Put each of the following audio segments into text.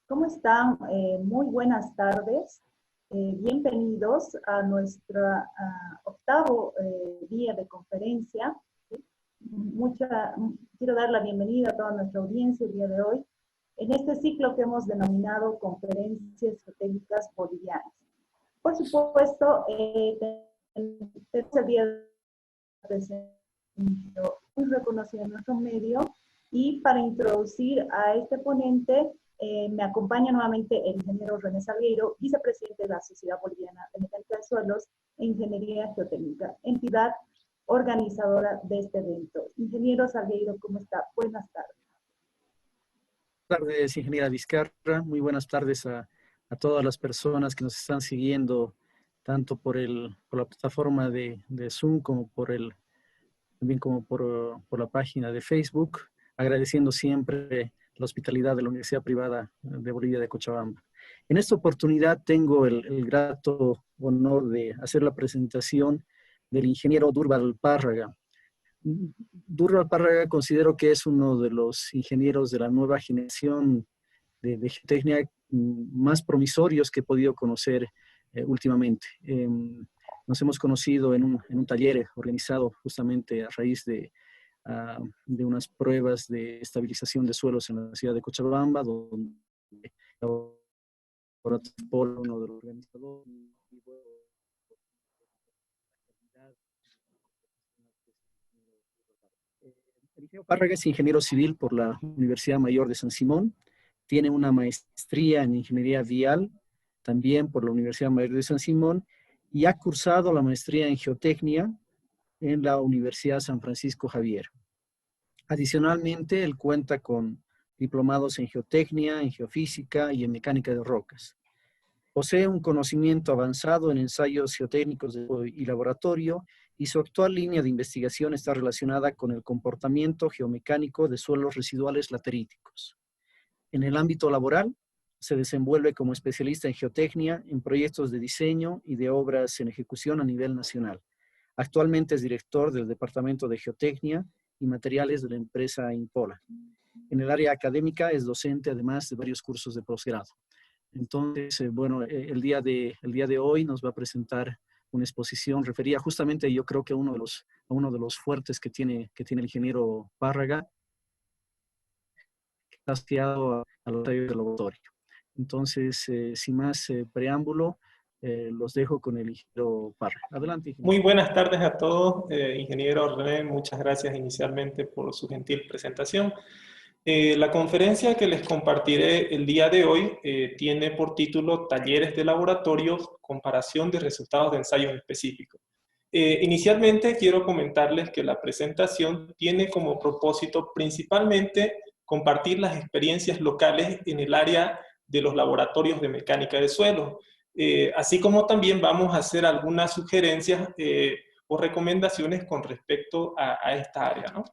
¿Cómo están? Muy buenas tardes. Bienvenidos a nuestra octavo día de conferencia. ¿Sí? Quiero dar la bienvenida a toda nuestra audiencia el día de hoy en este ciclo que hemos denominado Conferencias Geotécnicas Bolivianas. Por supuesto, tenemos el día de muy reconocido en nuestro medio, y para introducir a este ponente me acompaña nuevamente el ingeniero René Salgueiro, vicepresidente de la Sociedad Boliviana de Mecánica de Suelos e Ingeniería Geotécnica, entidad organizadora de este evento. Ingeniero Salgueiro, ¿cómo está? Buenas tardes. Buenas tardes, ingeniera Vizcarra. Muy buenas tardes a todas las personas que nos están siguiendo, tanto por la plataforma de Zoom como también como por la página de Facebook, agradeciendo siempre la hospitalidad de la Universidad Privada de Bolivia de Cochabamba. En esta oportunidad tengo el grato honor de hacer la presentación del ingeniero Durbal Párraga. Durbal Párraga considero que es uno de los ingenieros de la nueva generación de geotecnia más promisorios que he podido conocer últimamente. Nos hemos conocido en un taller organizado justamente a raíz de unas pruebas de estabilización de suelos en la ciudad de Cochabamba, donde por uno de los organizadores. El ingeniero Párraga es ingeniero civil por la Universidad Mayor de San Simón. Tiene una maestría en ingeniería vial, también por la Universidad Mayor de San Simón, y ha cursado la maestría en geotecnia en la Universidad San Francisco Javier. Adicionalmente, él cuenta con diplomados en geotecnia, en geofísica y en mecánica de rocas. Posee un conocimiento avanzado en ensayos geotécnicos y laboratorio, y su actual línea de investigación está relacionada con el comportamiento geomecánico de suelos residuales lateríticos. En el ámbito laboral, se desenvuelve como especialista en geotecnia en proyectos de diseño y de obras en ejecución a nivel nacional. Actualmente es director del Departamento de Geotecnia y Materiales de la empresa Impola. En el área académica es docente, además de varios cursos de posgrado. Entonces, el día de hoy nos va a presentar una exposición referida justamente, yo creo que a uno de los fuertes que tiene el ingeniero Párraga, que está asociado a los ensayos de laboratorio. Entonces, sin más preámbulo, los dejo con el ingeniero Párraga. Adelante, ingeniero. Muy buenas tardes a todos, ingeniero René, muchas gracias inicialmente por su gentil presentación. La conferencia que les compartiré el día de hoy tiene por título Talleres de Laboratorios, comparación de resultados de ensayos específicos. Inicialmente quiero comentarles que la presentación tiene como propósito principalmente compartir las experiencias locales en el área de los laboratorios de mecánica de suelo, así como también vamos a hacer algunas sugerencias o recomendaciones con respecto a esta área, ¿no?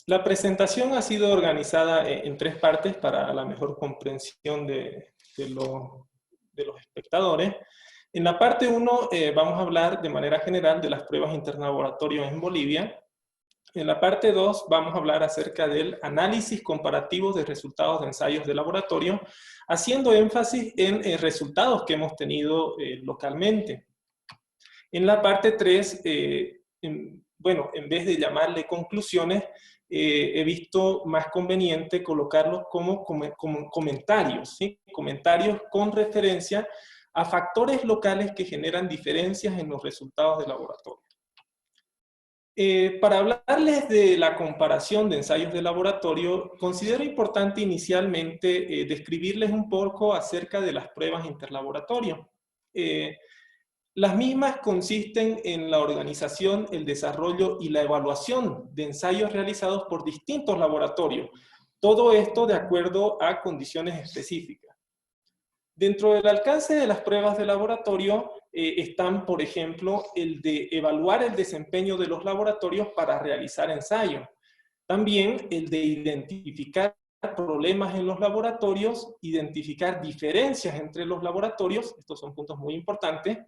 La presentación ha sido organizada en tres partes para la mejor comprensión de los espectadores. En la parte 1 vamos a hablar de manera general de las pruebas interlaboratorios en Bolivia. En la parte 2 vamos a hablar acerca del análisis comparativo de resultados de ensayos de laboratorio, haciendo énfasis en resultados que hemos tenido localmente. En la parte 3, en vez de llamarle conclusiones, he visto más conveniente colocarlos como comentarios, ¿sí? Comentarios con referencia a factores locales que generan diferencias en los resultados de laboratorio. Para hablarles de la comparación de ensayos de laboratorio, considero importante inicialmente describirles un poco acerca de las pruebas interlaboratorio. Las mismas consisten en la organización, el desarrollo y la evaluación de ensayos realizados por distintos laboratorios. Todo esto de acuerdo a condiciones específicas. Dentro del alcance de las pruebas de laboratorio están, por ejemplo, el de evaluar el desempeño de los laboratorios para realizar ensayos. También el de identificar problemas en los laboratorios, identificar diferencias entre los laboratorios, estos son puntos muy importantes.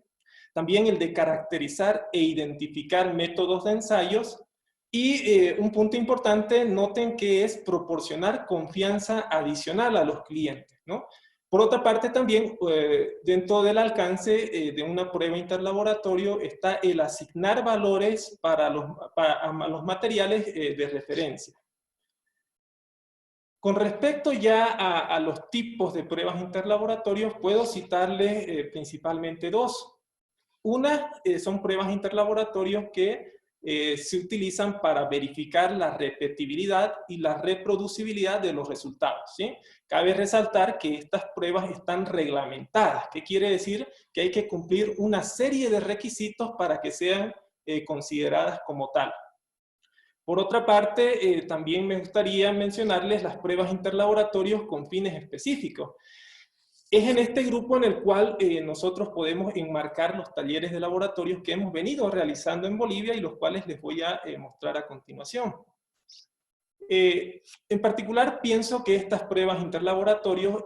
También el de caracterizar e identificar métodos de ensayos, Y un punto importante, noten que es proporcionar confianza adicional a los clientes, ¿no? Por otra parte, también dentro del alcance de una prueba interlaboratorio está el asignar valores para los materiales de referencia. Con respecto ya a los tipos de pruebas interlaboratorios, puedo citarles principalmente dos. Una son pruebas interlaboratorios que se utilizan para verificar la repetibilidad y la reproducibilidad de los resultados, ¿sí? Cabe resaltar que estas pruebas están reglamentadas. ¿Qué quiere decir? Que hay que cumplir una serie de requisitos para que sean consideradas como tal. Por otra parte, también me gustaría mencionarles las pruebas interlaboratorios con fines específicos. Es en este grupo en el cual nosotros podemos enmarcar los talleres de laboratorios que hemos venido realizando en Bolivia y los cuales les voy a mostrar a continuación. En particular, pienso que estas pruebas interlaboratorios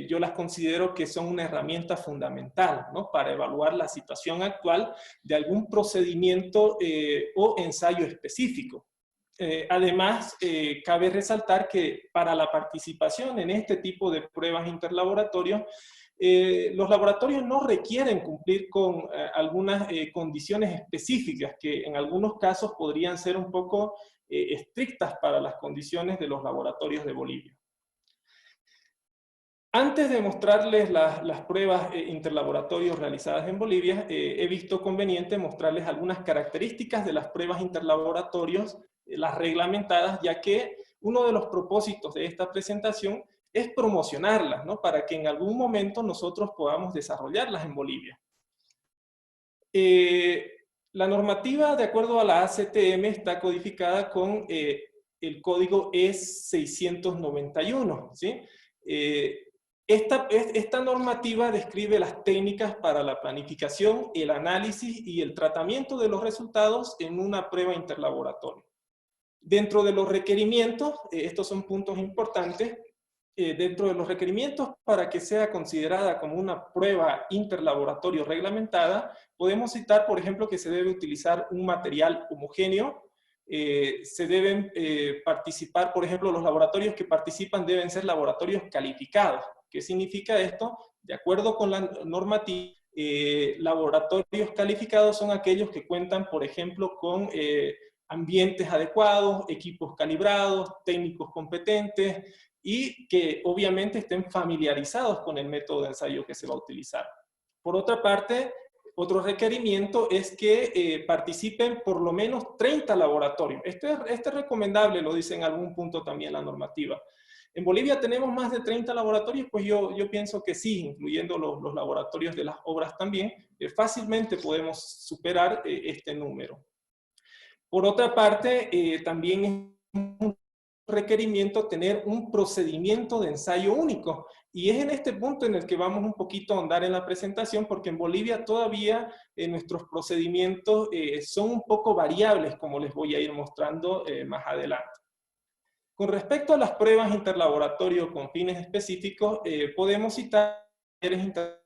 yo las considero que son una herramienta fundamental, ¿no? Para evaluar la situación actual de algún procedimiento o ensayo específico. Además, cabe resaltar que para la participación en este tipo de pruebas interlaboratorios, los laboratorios no requieren cumplir con algunas condiciones específicas que en algunos casos podrían ser un poco estrictas para las condiciones de los laboratorios de Bolivia. Antes de mostrarles las pruebas interlaboratorios realizadas en Bolivia, he visto conveniente mostrarles algunas características de las pruebas interlaboratorios, las reglamentadas, ya que uno de los propósitos de esta presentación es promocionarlas, ¿no? Para que en algún momento nosotros podamos desarrollarlas en Bolivia. La normativa, de acuerdo a la ACTM, está codificada con el código E691, ¿sí? Esta normativa describe las técnicas para la planificación, el análisis y el tratamiento de los resultados en una prueba interlaboratorio. Dentro de los requerimientos, estos son puntos importantes, dentro de los requerimientos para que sea considerada como una prueba interlaboratorio reglamentada, podemos citar, por ejemplo, que se debe utilizar un material homogéneo, se deben participar, por ejemplo, los laboratorios que participan deben ser laboratorios calificados. ¿Qué significa esto? De acuerdo con la normativa, laboratorios calificados son aquellos que cuentan, por ejemplo, con ambientes adecuados, equipos calibrados, técnicos competentes, y que obviamente estén familiarizados con el método de ensayo que se va a utilizar. Por otra parte, otro requerimiento es que participen por lo menos 30 laboratorios. Este es recomendable, lo dice en algún punto también la normativa. En Bolivia tenemos más de 30 laboratorios, pues yo pienso que sí, incluyendo los laboratorios de las obras también, fácilmente podemos superar este número. Por otra parte, también es un requerimiento tener un procedimiento de ensayo único. Y es en este punto en el que vamos un poquito a ahondar en la presentación, porque en Bolivia todavía nuestros procedimientos son un poco variables, como les voy a ir mostrando más adelante. Con respecto a las pruebas interlaboratorio con fines específicos, podemos citar realizadas.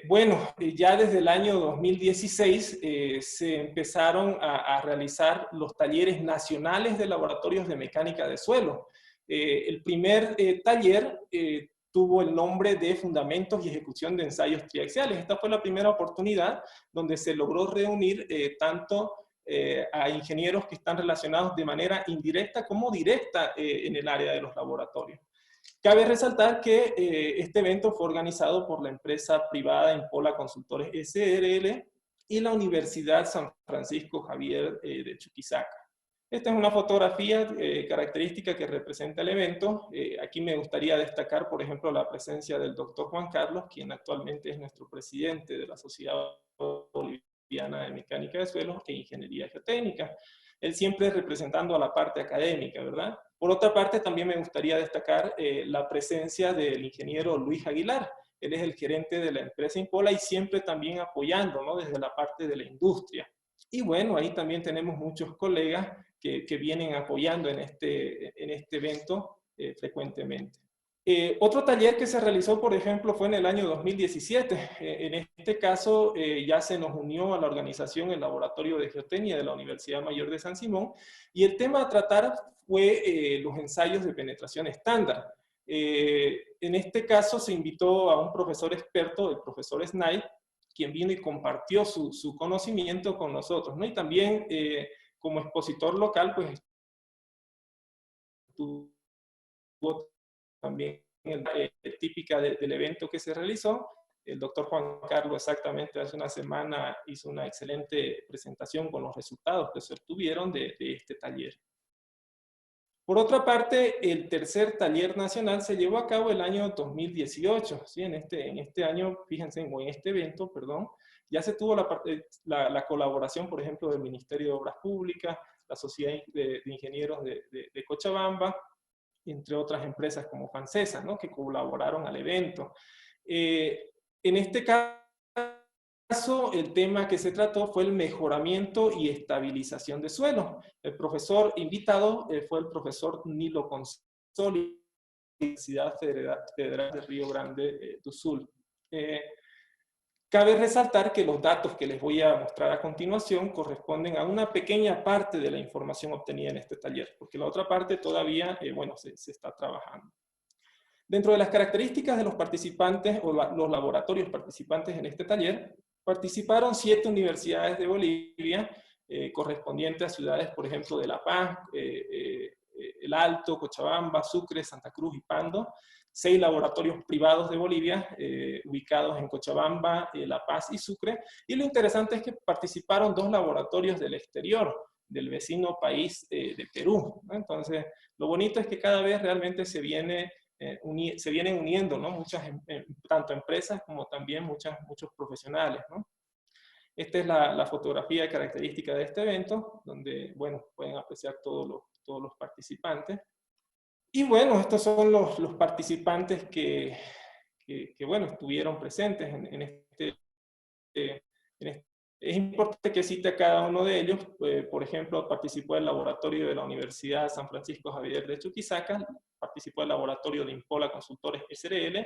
Bueno, ya desde el año 2016 se empezaron a realizar los talleres nacionales de laboratorios de mecánica de suelo. El primer taller tuvo el nombre de Fundamentos y Ejecución de Ensayos Triaxiales. Esta fue la primera oportunidad donde se logró reunir tanto a ingenieros que están relacionados de manera indirecta como directa en el área de los laboratorios. Cabe resaltar que este evento fue organizado por la empresa privada Impola Consultores SRL y la Universidad San Francisco Javier de Chuquisaca. Esta es una fotografía característica que representa el evento. Aquí me gustaría destacar, por ejemplo, la presencia del doctor Juan Carlos, quien actualmente es nuestro presidente de la Sociedad Boliviana de Mecánica de Suelos e Ingeniería Geotécnica. Él siempre representando a la parte académica, ¿verdad? Por otra parte, también me gustaría destacar la presencia del ingeniero Luis Aguilar. Él es el gerente de la empresa Impola y siempre también apoyando, ¿no? Desde la parte de la industria. Y bueno, ahí también tenemos muchos colegas que vienen apoyando en este evento frecuentemente. Otro taller que se realizó, por ejemplo, fue en el año 2017. En este caso, ya se nos unió a la organización el Laboratorio de Geotecnia de la Universidad Mayor de San Simón, y el tema a tratar fue los ensayos de penetración estándar. En este caso se invitó a un profesor experto, el profesor Snide, quien vino y compartió su conocimiento con nosotros, ¿no? Y también como expositor local, pues tuvo también típica del evento que se realizó. El doctor Juan Carlos exactamente hace una semana hizo una excelente presentación con los resultados que se obtuvieron de este taller. Por otra parte, el tercer taller nacional se llevó a cabo el año 2018. ¿Sí? En este año, fíjense, o en este evento, perdón, ya se tuvo la colaboración, por ejemplo, del Ministerio de Obras Públicas, la Sociedad de Ingenieros de Cochabamba, entre otras empresas como Fancesa, ¿no? Que colaboraron al evento. En este caso, el tema que se trató fue el mejoramiento y estabilización de suelo. El profesor invitado fue el profesor Nilo Consoli, de la Universidad Federal de Río Grande do Sul. Cabe resaltar que los datos que les voy a mostrar a continuación corresponden a una pequeña parte de la información obtenida en este taller, porque la otra parte todavía, bueno, se está trabajando. Dentro de las características de los participantes, o los laboratorios participantes en este taller, participaron 7 universidades de Bolivia, correspondientes a ciudades, por ejemplo, de La Paz, El Alto, Cochabamba, Sucre, Santa Cruz y Pando. 6 laboratorios privados de Bolivia, ubicados en Cochabamba, La Paz y Sucre. Y lo interesante es que participaron 2 laboratorios del exterior, del vecino país de Perú, ¿no? Entonces, lo bonito es que cada vez realmente se vienen uniendo, ¿no? Muchas, tanto empresas como también muchos profesionales, ¿no? Esta es la fotografía característica de este evento, donde, bueno, pueden apreciar todos los participantes. Y bueno, estos son los participantes que bueno, estuvieron presentes en este. Es importante que cite a cada uno de ellos. Por ejemplo, participó el laboratorio de la Universidad San Francisco Javier de Chuquisaca, participó el laboratorio de Impola Consultores SRL,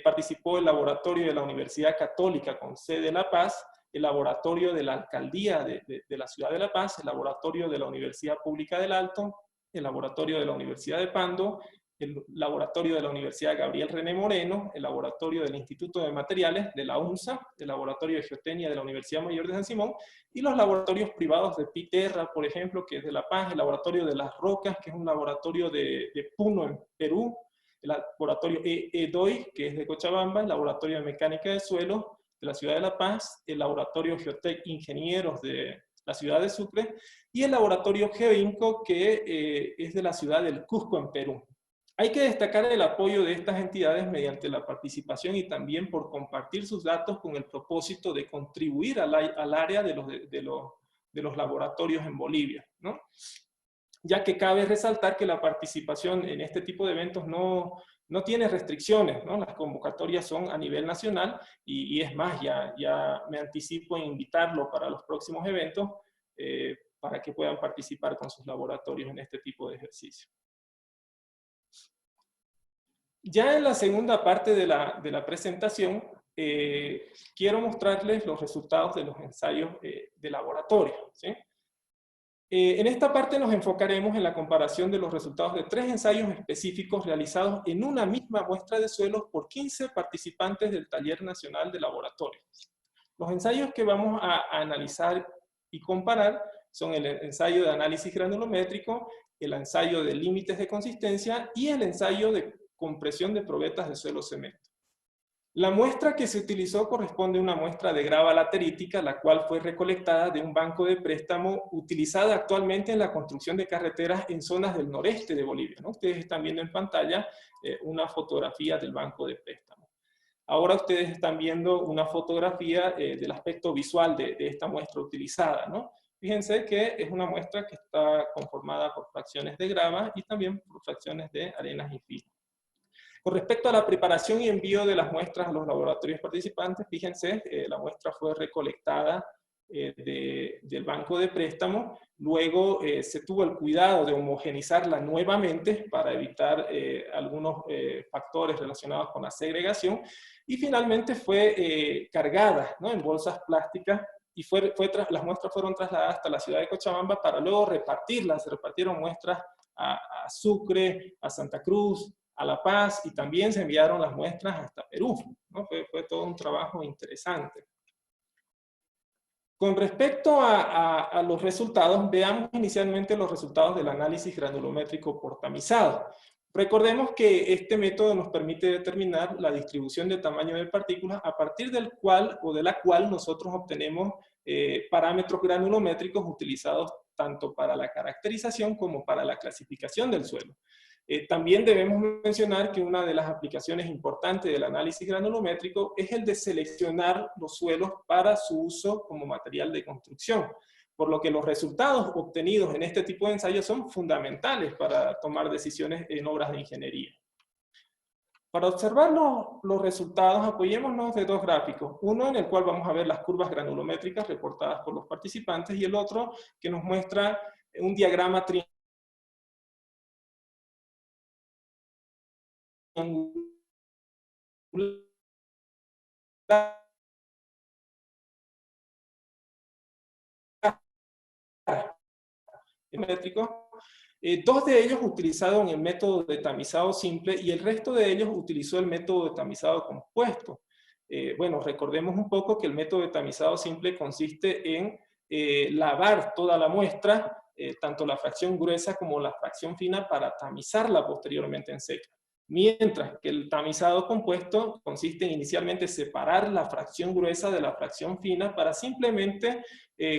participó el laboratorio de la Universidad Católica con sede en La Paz, el laboratorio de la Alcaldía de la Ciudad de La Paz, el laboratorio de la Universidad Pública del Alto, el laboratorio de la Universidad de Pando, el laboratorio de la Universidad Gabriel René Moreno, el laboratorio del Instituto de Materiales de la UNSA, el laboratorio de Geotecnia de la Universidad Mayor de San Simón, y los laboratorios privados de Piterra, por ejemplo, que es de La Paz, el laboratorio de Las Rocas, que es un laboratorio de Puno en Perú, el laboratorio EDOI, que es de Cochabamba, el laboratorio de Mecánica de Suelo de la Ciudad de La Paz, el laboratorio Geotec Ingenieros de la ciudad de Sucre, y el laboratorio GeoInco, que es de la ciudad del Cusco, en Perú. Hay que destacar el apoyo de estas entidades mediante la participación y también por compartir sus datos con el propósito de contribuir al área de los laboratorios en Bolivia, ¿no? Ya que cabe resaltar que la participación en este tipo de eventos no tiene restricciones, ¿no? Las convocatorias son a nivel nacional y es más, ya me anticipo en invitarlo para los próximos eventos para que puedan participar con sus laboratorios en este tipo de ejercicio. Ya en la segunda parte de la presentación, quiero mostrarles los resultados de los ensayos de laboratorio, ¿sí? En esta parte nos enfocaremos en la comparación de los resultados de 3 ensayos específicos realizados en una misma muestra de suelos por 15 participantes del Taller Nacional de Laboratorio. Los ensayos que vamos a analizar y comparar son el ensayo de análisis granulométrico, el ensayo de límites de consistencia y el ensayo de compresión de probetas de suelo cemento. La muestra que se utilizó corresponde a una muestra de grava laterítica, la cual fue recolectada de un banco de préstamo utilizada actualmente en la construcción de carreteras en zonas del noreste de Bolivia, ¿no? Ustedes están viendo en pantalla una fotografía del banco de préstamo. Ahora ustedes están viendo una fotografía del aspecto visual de esta muestra utilizada, ¿no? Fíjense que es una muestra que está conformada por fracciones de grava y también por fracciones de arenas y finas. Con respecto a la preparación y envío de las muestras a los laboratorios participantes, fíjense, la muestra fue recolectada del banco de préstamo. Luego se tuvo el cuidado de homogenizarla nuevamente para evitar algunos factores relacionados con la segregación, y finalmente fue cargada, ¿no?, en bolsas plásticas, y las muestras fueron trasladadas hasta la ciudad de Cochabamba para luego repartirlas. Se repartieron muestras a Sucre, a Santa Cruz, a La Paz, y también se enviaron las muestras hasta Perú, ¿no? Fue todo un trabajo interesante. Con respecto a los resultados, veamos inicialmente los resultados del análisis granulométrico por tamizado. Recordemos que este método nos permite determinar la distribución de tamaño de partículas a partir del cual o de la cual nosotros obtenemos parámetros granulométricos utilizados tanto para la caracterización como para la clasificación del suelo. También debemos mencionar que una de las aplicaciones importantes del análisis granulométrico es el de seleccionar los suelos para su uso como material de construcción, por lo que los resultados obtenidos en este tipo de ensayos son fundamentales para tomar decisiones en obras de ingeniería. Para observar los resultados, apoyémonos de dos gráficos. Uno en el cual vamos a ver las curvas granulométricas reportadas por los participantes, y el otro que nos muestra un diagrama triangular métrico. Dos de ellos utilizaron el método de tamizado simple y el resto de ellos utilizó el método de tamizado compuesto. Bueno, recordemos un poco que el método de tamizado simple consiste en lavar toda la muestra, tanto la fracción gruesa como la fracción fina, para tamizarla posteriormente en seca. Mientras que el tamizado compuesto consiste en inicialmente separar la fracción gruesa de la fracción fina para simplemente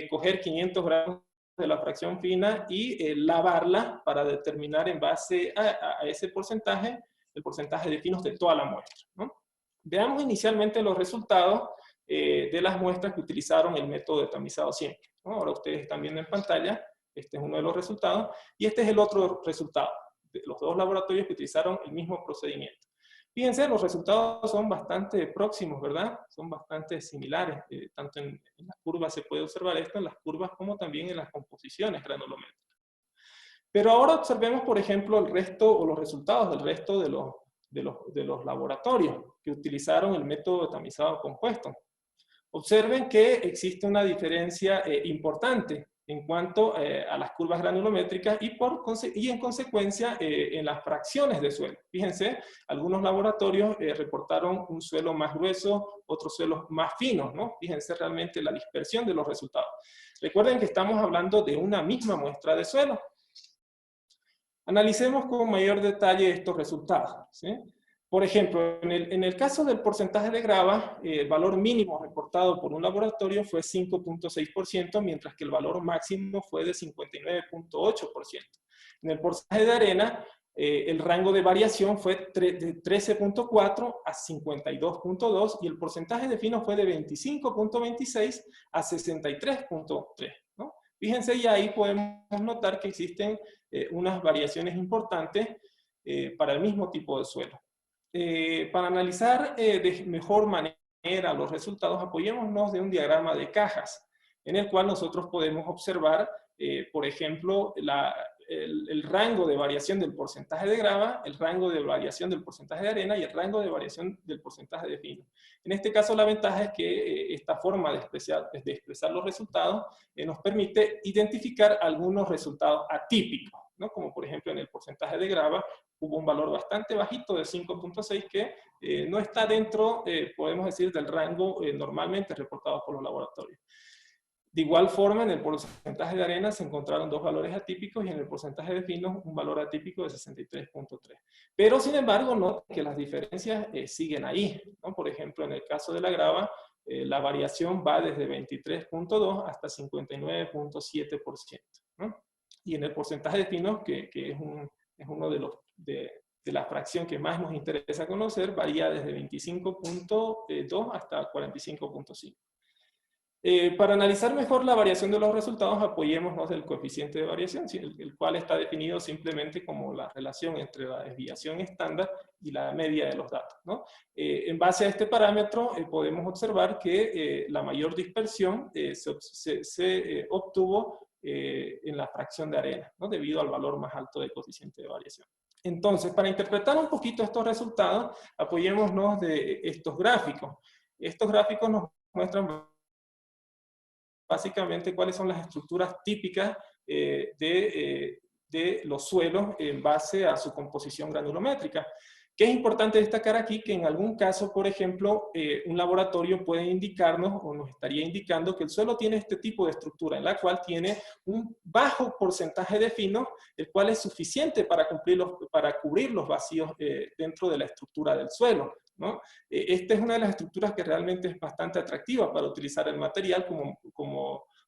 coger 500 gramos de la fracción fina y lavarla para determinar en base a ese porcentaje, el porcentaje de finos de toda la muestra, ¿no? Veamos inicialmente los resultados de las muestras que utilizaron el método de tamizado simple, ¿no? Ahora ustedes están viendo en pantalla, este es uno de los resultados, y este es el otro resultado, de los dos laboratorios que utilizaron el mismo procedimiento. Fíjense, los resultados son bastante próximos, ¿verdad? Son bastante similares. Tanto en las curvas se puede observar esto, en las curvas como también en las composiciones granulométricas. Pero ahora observemos, por ejemplo, el resto o los resultados del resto de los laboratorios que utilizaron el método de tamizado compuesto. Observen que existe una diferencia importante en cuanto a las curvas granulométricas y en consecuencia en las fracciones de suelo. Fíjense, algunos laboratorios reportaron un suelo más grueso, otros suelos más finos, ¿no? Fíjense realmente la dispersión de los resultados. Recuerden que estamos hablando de una misma muestra de suelo. Analicemos con mayor detalle estos resultados, ¿sí? Por ejemplo, en el caso del porcentaje de grava, el valor mínimo reportado por un laboratorio fue 5.6%, mientras que el valor máximo fue de 59.8%. En el porcentaje de arena, el rango de variación fue de 13.4 a 52.2 y el porcentaje de fino fue de 25.26 a 63.3, ¿no? Fíjense, y ahí podemos notar que existen unas variaciones importantes para el mismo tipo de suelo. Para analizar de mejor manera los resultados, apoyémonos de un diagrama de cajas, en el cual nosotros podemos observar, por ejemplo, el rango de variación del porcentaje de grava, el rango de variación del porcentaje de arena y el rango de variación del porcentaje de fino. En este caso, la ventaja es que esta forma de expresar los resultados nos permite identificar algunos resultados atípicos, ¿no? Como por ejemplo en el porcentaje de grava hubo un valor bastante bajito de 5.6 que no está dentro, podemos decir, del rango normalmente reportado por los laboratorios. De igual forma, en el porcentaje de arena se encontraron dos valores atípicos y en el porcentaje de finos un valor atípico de 63.3. Pero, sin embargo, noten que las diferencias siguen ahí, ¿no? Por ejemplo, en el caso de la grava, la variación va desde 23.2 hasta 59.7%, ¿no? Y en el porcentaje de finos, que es uno de la fracción que más nos interesa conocer, varía desde 25.2 hasta 45.5. Para analizar mejor la variación de los resultados, apoyémonos del coeficiente de variación, el cual está definido simplemente como la relación entre la desviación estándar y la media de los datos, ¿no? En base a este parámetro, podemos observar que la mayor dispersión se obtuvo en la fracción de arena, ¿no? Debido al valor más alto del coeficiente de variación. Entonces, para interpretar un poquito estos resultados, apoyémonos de estos gráficos. Estos gráficos nos muestran básicamente cuáles son las estructuras típicas de los suelos en base a su composición granulométrica. ¿Qué es importante destacar aquí? Que en algún caso, por ejemplo, un laboratorio puede indicarnos o nos estaría indicando que el suelo tiene este tipo de estructura, en la cual tiene un bajo porcentaje de finos, el cual es suficiente para cubrir los vacíos dentro de la estructura del suelo, ¿no? Esta es una de las estructuras que realmente es bastante atractiva para utilizar el material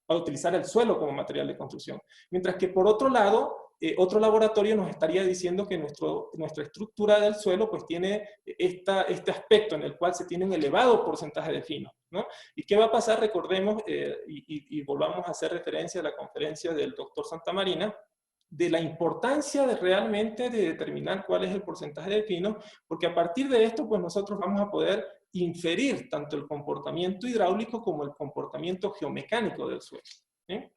para utilizar el suelo como material de construcción. Mientras que por otro lado, otro laboratorio nos estaría diciendo que nuestra estructura del suelo pues tiene este aspecto en el cual se tiene un elevado porcentaje de fino, ¿no? ¿Y qué va a pasar? Recordemos, y volvamos a hacer referencia a la conferencia del doctor Santamarina, de la importancia realmente de determinar cuál es el porcentaje de fino, porque a partir de esto pues nosotros vamos a poder inferir tanto el comportamiento hidráulico como el comportamiento geomecánico del suelo, ¿sí?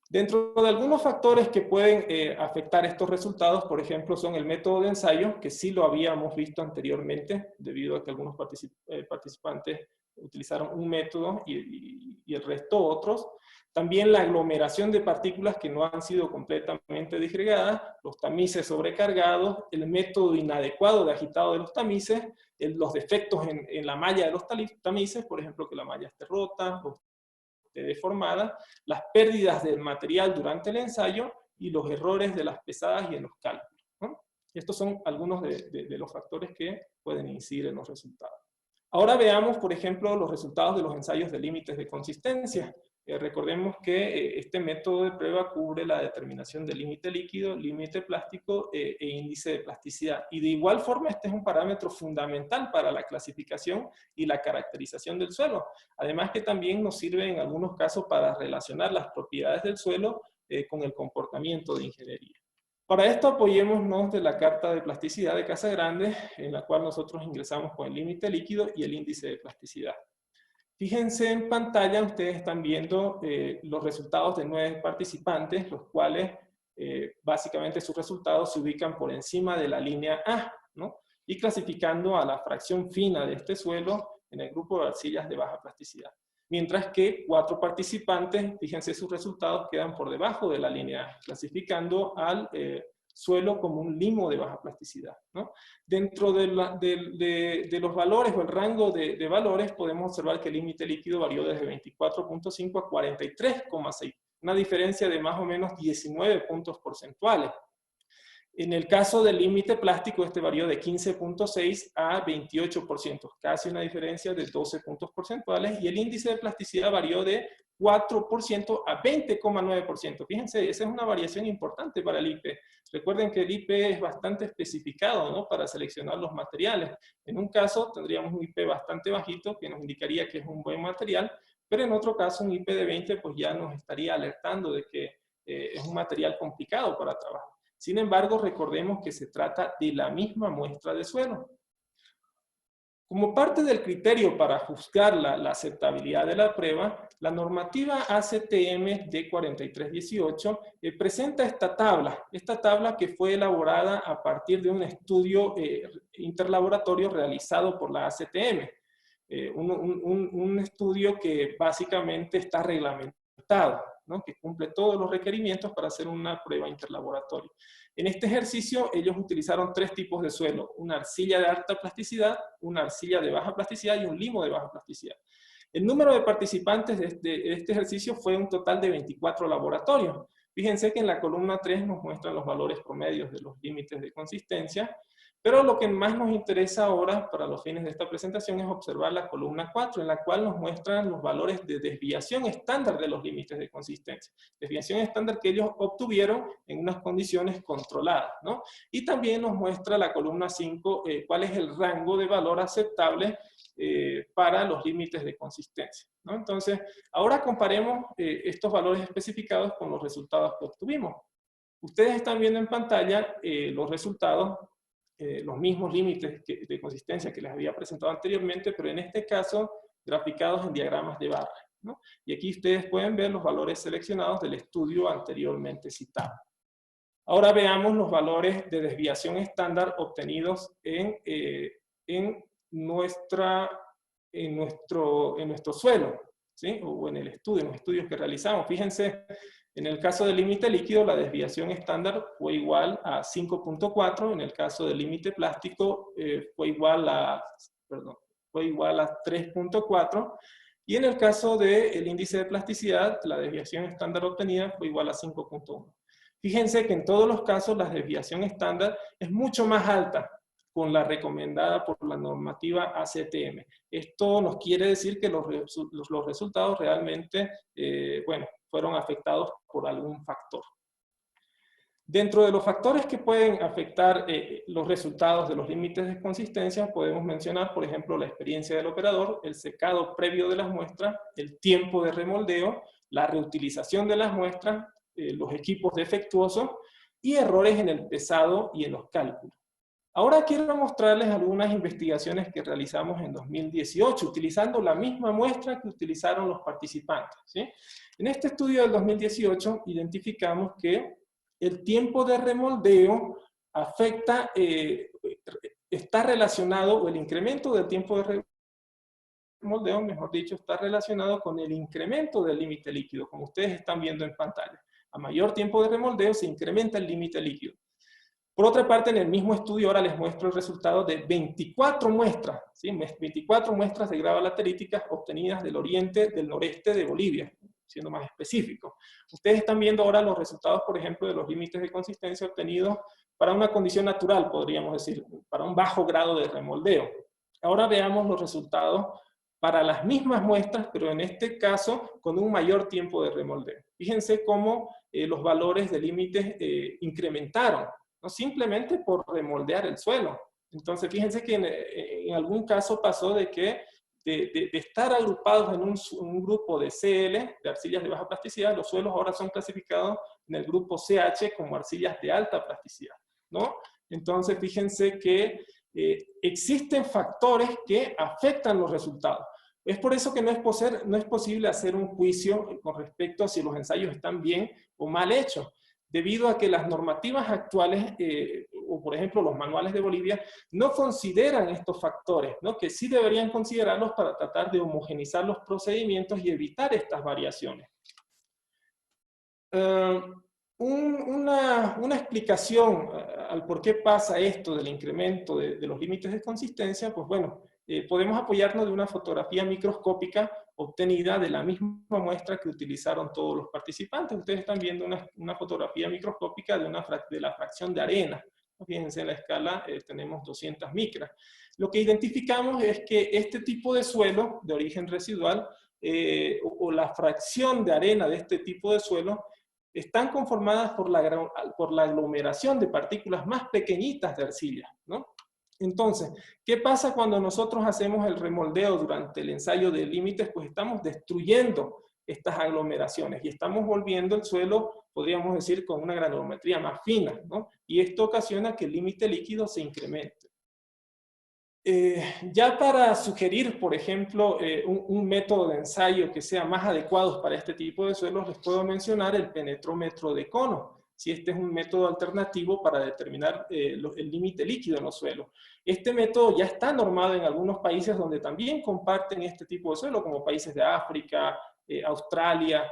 Dentro de algunos factores que pueden afectar estos resultados, por ejemplo, son el método de ensayo, que sí lo habíamos visto anteriormente, debido a que algunos participantes utilizaron un método y el resto otros. También la aglomeración de partículas que no han sido completamente disgregadas, los tamices sobrecargados, el método inadecuado de agitado de los tamices, los defectos en la malla de los tamices, por ejemplo, que la malla esté rota o deformada, las pérdidas del material durante el ensayo y los errores de las pesadas y en los cálculos, ¿no? Estos son algunos de los factores que pueden incidir en los resultados. Ahora veamos, por ejemplo, los resultados de los ensayos de límites de consistencia. Recordemos que este método de prueba cubre la determinación de límite líquido, límite plástico e índice de plasticidad. Y de igual forma, este es un parámetro fundamental para la clasificación y la caracterización del suelo. Además que también nos sirve en algunos casos para relacionar las propiedades del suelo con el comportamiento de ingeniería. Para esto apoyémonos de la carta de plasticidad de Casagrande, en la cual nosotros ingresamos con el límite líquido y el índice de plasticidad. Fíjense en pantalla, ustedes están viendo los resultados de 9 participantes, los cuales básicamente sus resultados se ubican por encima de la línea A, ¿no? Y clasificando a la fracción fina de este suelo en el grupo de arcillas de baja plasticidad. Mientras que 4 participantes, fíjense sus resultados, quedan por debajo de la línea A, clasificando al suelo como un limo de baja plasticidad, ¿no? Dentro de los valores o el rango de valores podemos observar que el límite líquido varió desde 24.5 a 43,6, una diferencia de más o menos 19 puntos porcentuales. En el caso del límite plástico, este varió de 15.6 a 28%, casi una diferencia de 12 puntos porcentuales, y el índice de plasticidad varió de 4% a 20,9%. Fíjense, esa es una variación importante para el IP. Recuerden que el IP es bastante especificado, ¿no?, para seleccionar los materiales. En un caso tendríamos un IP bastante bajito, que nos indicaría que es un buen material, pero en otro caso un IP de 20 pues ya nos estaría alertando de que es un material complicado para trabajar. Sin embargo, recordemos que se trata de la misma muestra de suelo. Como parte del criterio para juzgar la aceptabilidad de la prueba, la normativa ACTM D4318 presenta esta tabla que fue elaborada a partir de un estudio interlaboratorio realizado por la ACTM. Un estudio que básicamente está reglamentado, ¿no?, que cumple todos los requerimientos para hacer una prueba interlaboratorio. En este ejercicio ellos utilizaron 3 tipos de suelo: una arcilla de alta plasticidad, una arcilla de baja plasticidad y un limo de baja plasticidad. El número de participantes de este ejercicio fue un total de 24 laboratorios. Fíjense que en la columna 3 nos muestran los valores promedios de los límites de consistencia, Pero lo que más nos interesa ahora, para los fines de esta presentación, es observar la columna 4, en la cual nos muestran los valores de desviación estándar de los límites de consistencia. Desviación estándar que ellos obtuvieron en unas condiciones controladas, ¿no? Y también nos muestra la columna 5, cuál es el rango de valor aceptable para los límites de consistencia, ¿no? Entonces, ahora comparemos estos valores especificados con los resultados que obtuvimos. Ustedes están viendo en pantalla los resultados, los mismos límites de consistencia que les había presentado anteriormente, pero en este caso graficados en diagramas de barras, ¿no? Y aquí ustedes pueden ver los valores seleccionados del estudio anteriormente citado. Ahora veamos los valores de desviación estándar obtenidos en nuestro suelo, ¿sí? O en el estudio, en los estudios que realizamos. Fíjense, en el caso del límite líquido, la desviación estándar fue igual a 5.4, en el caso del límite plástico fue igual a 3.4, y en el caso del índice de plasticidad, la desviación estándar obtenida fue igual a 5.1. Fíjense que en todos los casos la desviación estándar es mucho más alta con la recomendada por la normativa ACTM. Esto nos quiere decir que los resultados realmente, fueron afectados por algún factor. Dentro de los factores que pueden afectar los resultados de los límites de consistencia, podemos mencionar, por ejemplo, la experiencia del operador, el secado previo de las muestras, el tiempo de remoldeo, la reutilización de las muestras, los equipos defectuosos y errores en el pesado y en los cálculos. Ahora quiero mostrarles algunas investigaciones que realizamos en 2018, utilizando la misma muestra que utilizaron los participantes, ¿sí? En este estudio del 2018 identificamos que el tiempo de remoldeo afecta, está relacionado, o el incremento del tiempo de remoldeo, mejor dicho, está relacionado con el incremento del límite líquido, como ustedes están viendo en pantalla. A mayor tiempo de remoldeo se incrementa el límite líquido. Por otra parte, en el mismo estudio ahora les muestro el resultado de 24 muestras, ¿sí? 24 muestras de grava laterítica obtenidas del oriente, del noreste de Bolivia, siendo más específico. Ustedes están viendo ahora los resultados, por ejemplo, de los límites de consistencia obtenidos para una condición natural, podríamos decir, para un bajo grado de remoldeo. Ahora veamos los resultados para las mismas muestras, pero en este caso con un mayor tiempo de remoldeo. Fíjense cómo los valores de límites incrementaron, no simplemente por remoldear el suelo. Entonces, fíjense que en algún caso pasó de que de estar agrupados en un grupo de CL, de arcillas de baja plasticidad, los suelos ahora son clasificados en el grupo CH como arcillas de alta plasticidad, ¿no? Entonces, fíjense que existen factores que afectan los resultados. Es por eso que no es posible hacer un juicio con respecto a si los ensayos están bien o mal hechos, debido a que las normativas actuales, o por ejemplo los manuales de Bolivia, no consideran estos factores, ¿no? Que sí deberían considerarlos para tratar de homogenizar los procedimientos y evitar estas variaciones. Una explicación al por qué pasa esto del incremento de los límites de consistencia, pues bueno, podemos apoyarnos de una fotografía microscópica obtenida de la misma muestra que utilizaron todos los participantes. Ustedes están viendo una fotografía microscópica de la fracción de arena. Fíjense en la escala, tenemos 200 micras. Lo que identificamos es que este tipo de suelo de origen residual, o la fracción de arena de este tipo de suelo, están conformadas por la aglomeración de partículas más pequeñitas de arcilla, ¿no? Entonces, ¿qué pasa cuando nosotros hacemos el remoldeo durante el ensayo de límites? Pues estamos destruyendo estas aglomeraciones y estamos volviendo el suelo, podríamos decir, con una granulometría más fina, ¿no? Y esto ocasiona que el límite líquido se incremente. Ya para sugerir, por ejemplo, un método de ensayo que sea más adecuado para este tipo de suelos, les puedo mencionar el penetrómetro de cono. Si este es un método alternativo para determinar el límite líquido en los suelos. Este método ya está normado en algunos países donde también comparten este tipo de suelo, como países de África, Australia,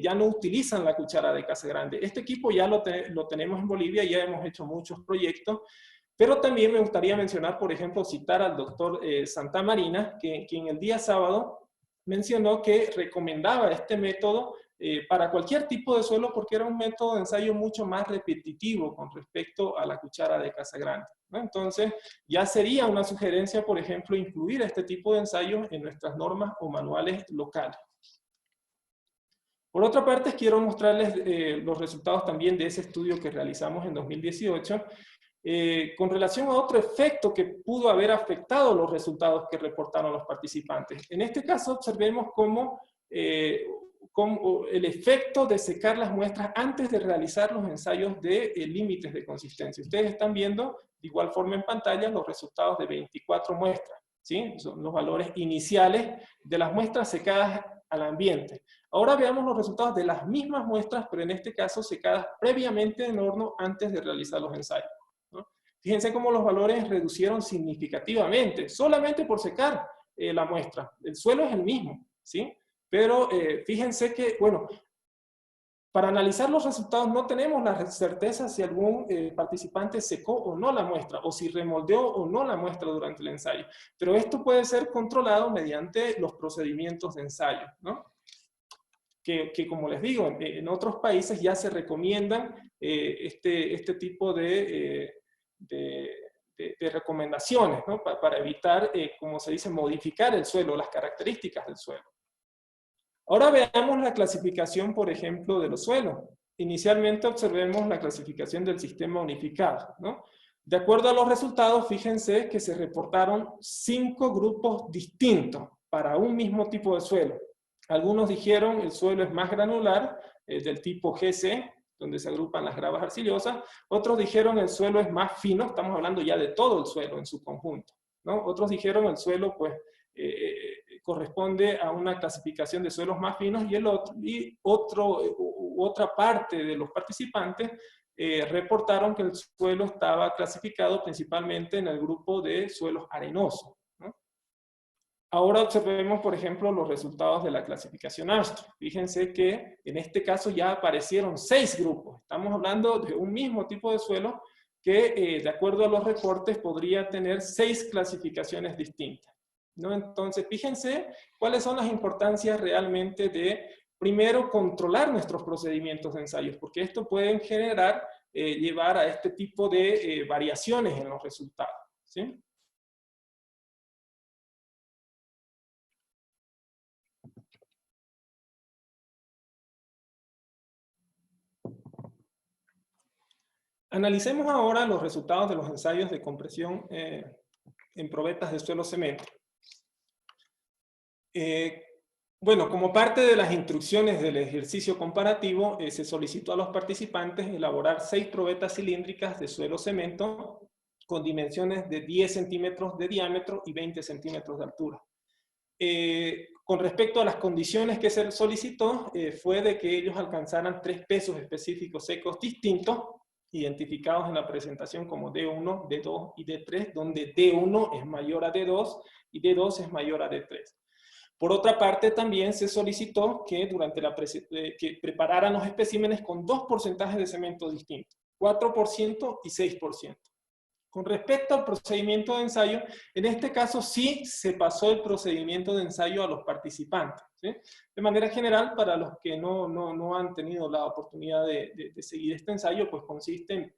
ya no utilizan la cuchara de casa grande. Este equipo ya lo tenemos en Bolivia, ya hemos hecho muchos proyectos, pero también me gustaría mencionar, por ejemplo, citar al doctor Santamarina, quien el día sábado mencionó que recomendaba este método para cualquier tipo de suelo, porque era un método de ensayo mucho más repetitivo con respecto a la cuchara de Casagrande, ¿no? Entonces, ya sería una sugerencia, por ejemplo, incluir este tipo de ensayos en nuestras normas o manuales locales. Por otra parte, quiero mostrarles los resultados también de ese estudio que realizamos en 2018, con relación a otro efecto que pudo haber afectado los resultados que reportaron los participantes. En este caso, observemos cómo el efecto de secar las muestras antes de realizar los ensayos de límites de consistencia. Ustedes están viendo, de igual forma en pantalla, los resultados de 24 muestras, ¿sí? Son los valores iniciales de las muestras secadas al ambiente. Ahora veamos los resultados de las mismas muestras, pero en este caso secadas previamente en horno antes de realizar los ensayos, ¿no? Fíjense cómo los valores reducieron significativamente, solamente por secar la muestra. El suelo es el mismo, ¿sí? Pero fíjense que, bueno, para analizar los resultados no tenemos la certeza si algún participante secó o no la muestra, o si remoldeó o no la muestra durante el ensayo. Pero esto puede ser controlado mediante los procedimientos de ensayo, ¿no? Que como les digo, en otros países ya se recomiendan este tipo de recomendaciones, ¿no? Para evitar, como se dice, modificar el suelo, las características del suelo. Ahora veamos la clasificación, por ejemplo, de los suelos. Inicialmente observemos la clasificación del sistema unificado, ¿no? De acuerdo a los resultados, fíjense que se reportaron 5 grupos distintos para un mismo tipo de suelo. Algunos dijeron el suelo es más granular, del tipo GC, donde se agrupan las gravas arcillosas. Otros dijeron el suelo es más fino, estamos hablando ya de todo el suelo en su conjunto, ¿no? Otros dijeron el suelo, pues, corresponde a una clasificación de suelos más finos, y otra parte de los participantes reportaron que el suelo estaba clasificado principalmente en el grupo de suelos arenosos, ¿no? Ahora observemos, por ejemplo, los resultados de la clasificación AASHTO. Fíjense que en este caso ya aparecieron 6 grupos. Estamos hablando de un mismo tipo de suelo que, de acuerdo a los reportes, podría tener 6 clasificaciones distintas, ¿no? Entonces, fíjense cuáles son las importancias realmente de, primero, controlar nuestros procedimientos de ensayos, porque esto puede generar, llevar a este tipo de variaciones en los resultados, ¿sí? Analicemos ahora los resultados de los ensayos de compresión en probetas de suelo cemento. Bueno, como parte de las instrucciones del ejercicio comparativo, se solicitó a los participantes elaborar 6 probetas cilíndricas de suelo cemento con dimensiones de 10 centímetros de diámetro y 20 centímetros de altura. Con respecto a las condiciones que se solicitó, fue de que ellos alcanzaran 3 pesos específicos secos distintos, identificados en la presentación como D1, D2 y D3, donde D1 es mayor a D2 y D2 es mayor a D3. Por otra parte, también se solicitó que durante que prepararan los especímenes con 2 porcentajes de cemento distintos, 4% y 6%. Con respecto al procedimiento de ensayo, en este caso sí se pasó el procedimiento de ensayo a los participantes, ¿sí? De manera general, para los que no han tenido la oportunidad de seguir este ensayo, pues consiste en,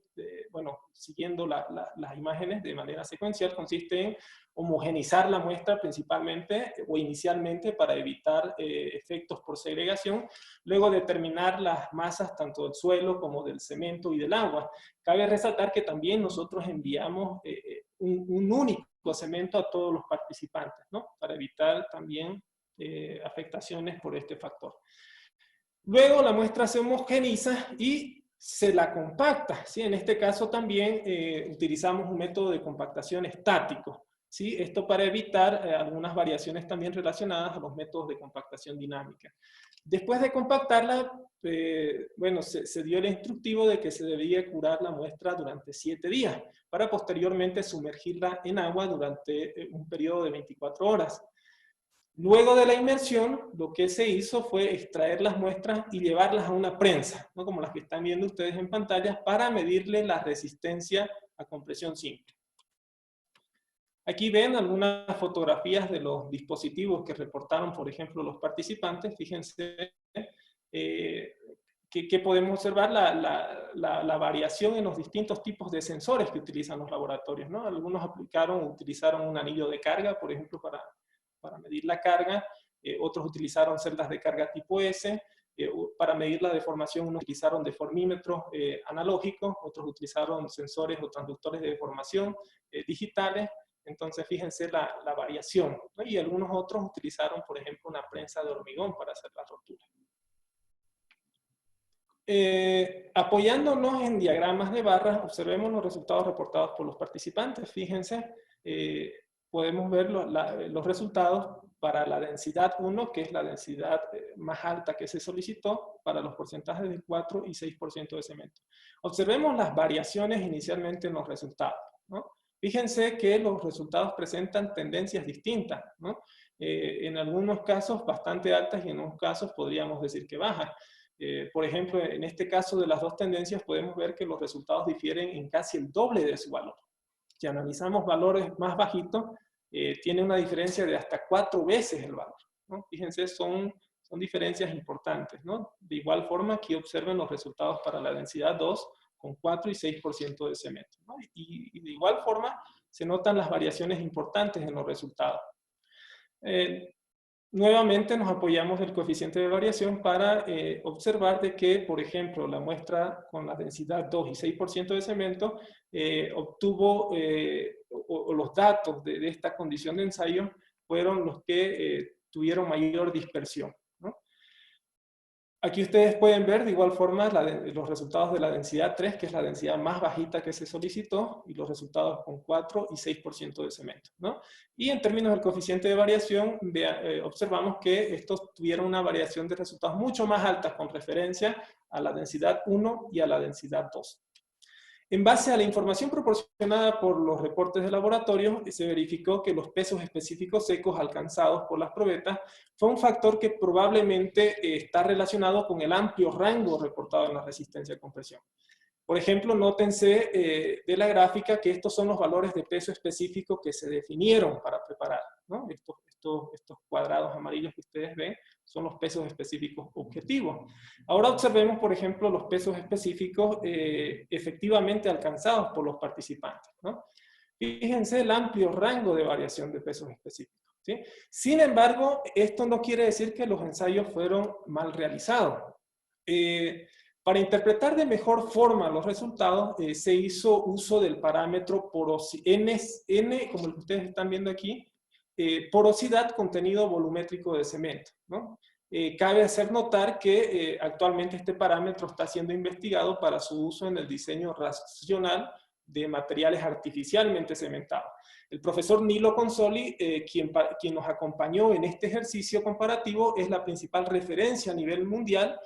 bueno, siguiendo las imágenes de manera secuencial, consiste en homogenizar la muestra principalmente o inicialmente para evitar efectos por segregación, luego determinar las masas tanto del suelo como del cemento y del agua. Cabe resaltar que también nosotros enviamos un único cemento a todos los participantes, ¿no? Para evitar también afectaciones por este factor. Luego la muestra se homogeniza y se la compacta, ¿sí? En este caso también utilizamos un método de compactación estático, ¿sí? Esto para evitar algunas variaciones también relacionadas a los métodos de compactación dinámica. Después de compactarla, bueno, se dio el instructivo de que se debía curar la muestra durante 7 días, para posteriormente sumergirla en agua durante un periodo de 24 horas. Luego de la inmersión, lo que se hizo fue extraer las muestras y llevarlas a una prensa, ¿no? Como las que están viendo ustedes en pantalla, para medirle la resistencia a compresión simple. Aquí ven algunas fotografías de los dispositivos que reportaron, por ejemplo, los participantes. Fíjense que podemos observar la variación en los distintos tipos de sensores que utilizan los laboratorios, ¿no? Algunos utilizaron un anillo de carga, por ejemplo, para medir la carga. Otros utilizaron celdas de carga tipo S. Para medir la deformación, unos utilizaron deformímetros analógicos, otros utilizaron sensores o transductores de deformación digitales. Entonces, fíjense la variación, ¿no? Y algunos otros utilizaron, por ejemplo, una prensa de hormigón para hacer la rotura. Apoyándonos en diagramas de barras, observemos los resultados reportados por los participantes. Fíjense, podemos ver los resultados para la densidad 1, que es la densidad más alta que se solicitó, para los porcentajes de 4 y 6% de cemento. Observemos las variaciones inicialmente en los resultados, ¿no? Fíjense que los resultados presentan tendencias distintas, ¿no? En algunos casos bastante altas y en otros casos podríamos decir que bajas. Por ejemplo, en este caso de las dos tendencias podemos ver que los resultados difieren en casi el doble de su valor. Si analizamos valores más bajitos, tiene una diferencia de hasta 4 veces el valor, ¿no? Fíjense, son diferencias importantes, ¿no? De igual forma, aquí observen los resultados para la densidad 2, con 4 y 6% de cemento, ¿no? Y de igual forma, se notan las variaciones importantes en los resultados. Nuevamente nos apoyamos del coeficiente de variación para observar de que, por ejemplo, la muestra con la densidad 2 y 6% de cemento obtuvo, o los datos de esta condición de ensayo fueron los que tuvieron mayor dispersión, ¿no? Aquí ustedes pueden ver de igual forma los resultados de la densidad 3, que es la densidad más bajita que se solicitó, y los resultados con 4 y 6% de cemento, ¿no? Y en términos del coeficiente de variación, observamos que estos tuvieron una variación de resultados mucho más altas con referencia a la densidad 1 y a la densidad 2. En base a la información proporcionada por los reportes de laboratorio, se verificó que los pesos específicos secos alcanzados por las probetas fue un factor que probablemente está relacionado con el amplio rango reportado en la resistencia a compresión. Por ejemplo, nótense de la gráfica que estos son los valores de peso específico que se definieron para preparar, ¿no? Estos cuadrados amarillos que ustedes ven son los pesos específicos objetivos. Ahora observemos, por ejemplo, los pesos específicos efectivamente alcanzados por los participantes, ¿no? Fíjense el amplio rango de variación de pesos específicos, ¿sí? Sin embargo, esto no quiere decir que los ensayos fueron mal realizados. Para interpretar de mejor forma los resultados, se hizo uso del parámetro N, como el que ustedes están viendo aquí, porosidad contenido volumétrico de cemento, ¿no? Cabe hacer notar que actualmente este parámetro está siendo investigado para su uso en el diseño racional de materiales artificialmente cementados. El profesor Nilo Consoli, quien nos acompañó en este ejercicio comparativo, es la principal referencia a nivel mundial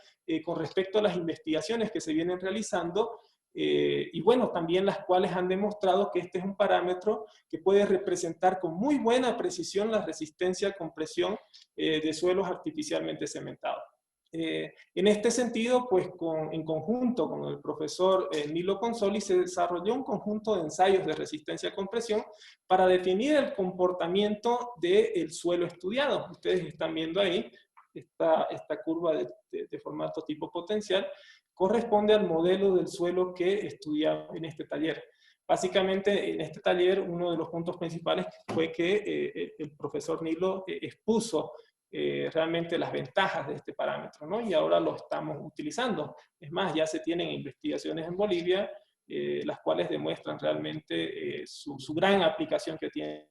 con respecto a las investigaciones que se vienen realizando, y bueno, también las cuales han demostrado que este es un parámetro que puede representar con muy buena precisión la resistencia a compresión de suelos artificialmente cementados. En este sentido, pues en conjunto con el profesor Nilo Consoli se desarrolló un conjunto de ensayos de resistencia a compresión para definir el comportamiento del suelo estudiado. Ustedes están viendo ahí esta curva de formato tipo potencial, corresponde al modelo del suelo que estudiamos en este taller. Básicamente, en este taller, uno de los puntos principales fue que el profesor Nilo expuso realmente las ventajas de este parámetro, ¿no? Y ahora lo estamos utilizando. Es más, ya se tienen investigaciones en Bolivia, las cuales demuestran realmente su gran aplicación que tiene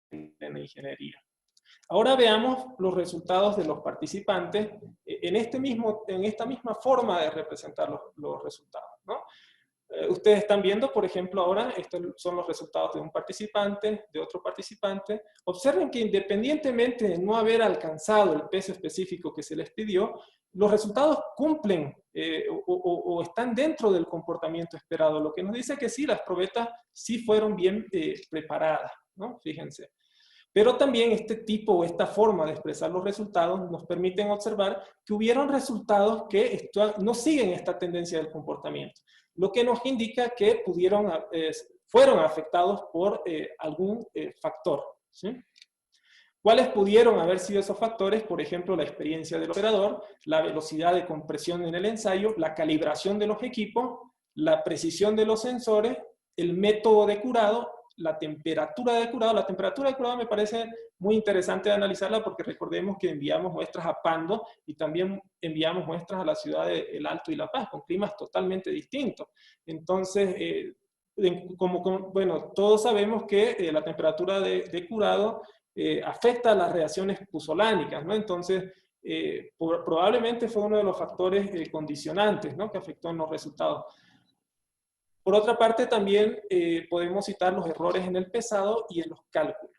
en la ingeniería. Ahora veamos los resultados de los participantes en esta misma forma de representar los resultados, ¿no? Ustedes están viendo, por ejemplo, ahora, estos son los resultados de un participante, de otro participante. Observen que independientemente de no haber alcanzado el peso específico que se les pidió, los resultados cumplen o están dentro del comportamiento esperado, lo que nos dice que sí, las probetas sí fueron bien preparadas, ¿no? Fíjense. Pero también este tipo o esta forma de expresar los resultados nos permiten observar que hubieron resultados que no siguen esta tendencia del comportamiento, lo que nos indica que fueron afectados por algún factor, ¿sí? ¿Cuáles pudieron haber sido esos factores? Por ejemplo, la experiencia del operador, la velocidad de compresión en el ensayo, la calibración de los equipos, la precisión de los sensores, el método de curado, la temperatura de curado. La temperatura de curado me parece muy interesante de analizarla porque recordemos que enviamos muestras a Pando y también enviamos muestras a la ciudad de El Alto y La Paz, con climas totalmente distintos. Entonces, bueno, todos sabemos que la temperatura de curado afecta a las reacciones puzolánicas, ¿no? Entonces, probablemente fue uno de los factores condicionantes, ¿no?, que afectó en los resultados. Por otra parte, también podemos citar los errores en el pesado y en los cálculos.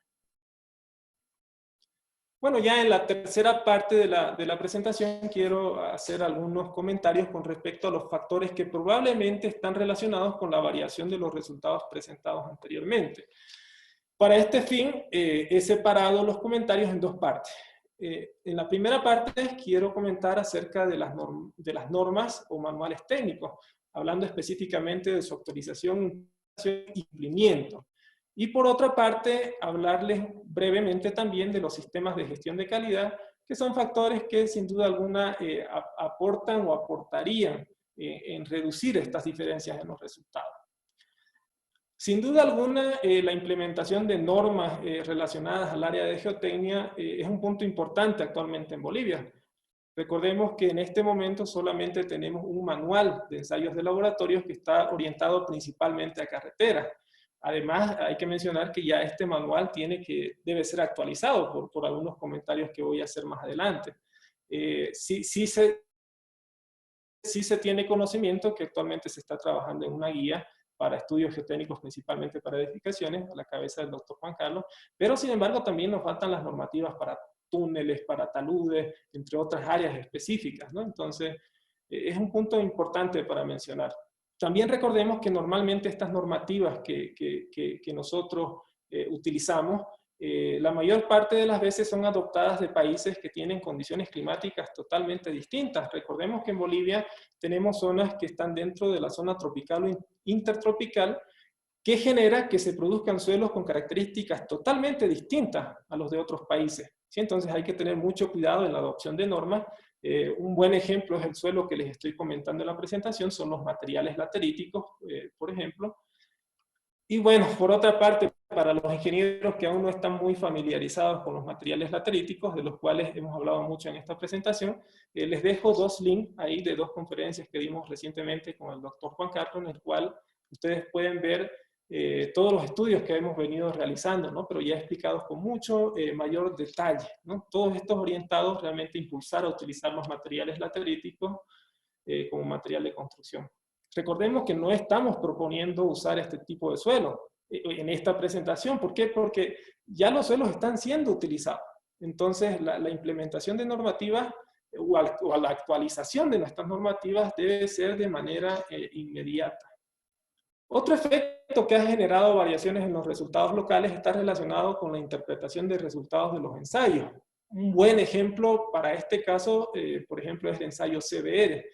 Bueno, ya en la tercera parte de la presentación quiero hacer algunos comentarios con respecto a los factores que probablemente están relacionados con la variación de los resultados presentados anteriormente. Para este fin, he separado los comentarios en dos partes. En la primera parte quiero comentar acerca de las normas o manuales técnicos, hablando específicamente de su actualización y cumplimiento. Y por otra parte, hablarles brevemente también de los sistemas de gestión de calidad, que son factores que sin duda alguna aportan o aportarían en reducir estas diferencias en los resultados. Sin duda alguna, la implementación de normas relacionadas al área de geotecnia es un punto importante actualmente en Bolivia. Recordemos que en este momento solamente tenemos un manual de ensayos de laboratorios que está orientado principalmente a carreteras. Además, hay que mencionar que ya este manual debe ser actualizado por algunos comentarios que voy a hacer más adelante. Sí se tiene conocimiento que actualmente se está trabajando en una guía para estudios geotécnicos, principalmente para edificaciones, a la cabeza del doctor Juan Carlos, pero sin embargo también nos faltan las normativas para túneles, para taludes, entre otras áreas específicas, ¿no? Entonces, es un punto importante para mencionar. También recordemos que normalmente estas normativas que nosotros utilizamos, la mayor parte de las veces son adoptadas de países que tienen condiciones climáticas totalmente distintas. Recordemos que en Bolivia tenemos zonas que están dentro de la zona tropical o intertropical, que genera que se produzcan suelos con características totalmente distintas a los de otros países. ¿Sí? Entonces hay que tener mucho cuidado en la adopción de normas. Un buen ejemplo es el suelo que les estoy comentando en la presentación, son los materiales lateríticos, por ejemplo. Y bueno, por otra parte, para los ingenieros que aún no están muy familiarizados con los materiales lateríticos, de los cuales hemos hablado mucho en esta presentación, les dejo dos links ahí de dos conferencias que dimos recientemente con el doctor Juan Carlos, en el cual ustedes pueden ver todos los estudios que hemos venido realizando, ¿no? Pero ya explicados con mucho mayor detalle, ¿no? Todos estos orientados realmente a impulsar a utilizar los materiales lateríticos como material de construcción. Recordemos que no estamos proponiendo usar este tipo de suelo en esta presentación. ¿Por qué? Porque ya los suelos están siendo utilizados. Entonces, la implementación de normativas o la actualización de nuestras normativas debe ser de manera inmediata. Otro efecto que ha generado variaciones en los resultados locales está relacionado con la interpretación de resultados de los ensayos. Un buen ejemplo para este caso, por ejemplo, es el ensayo CBR.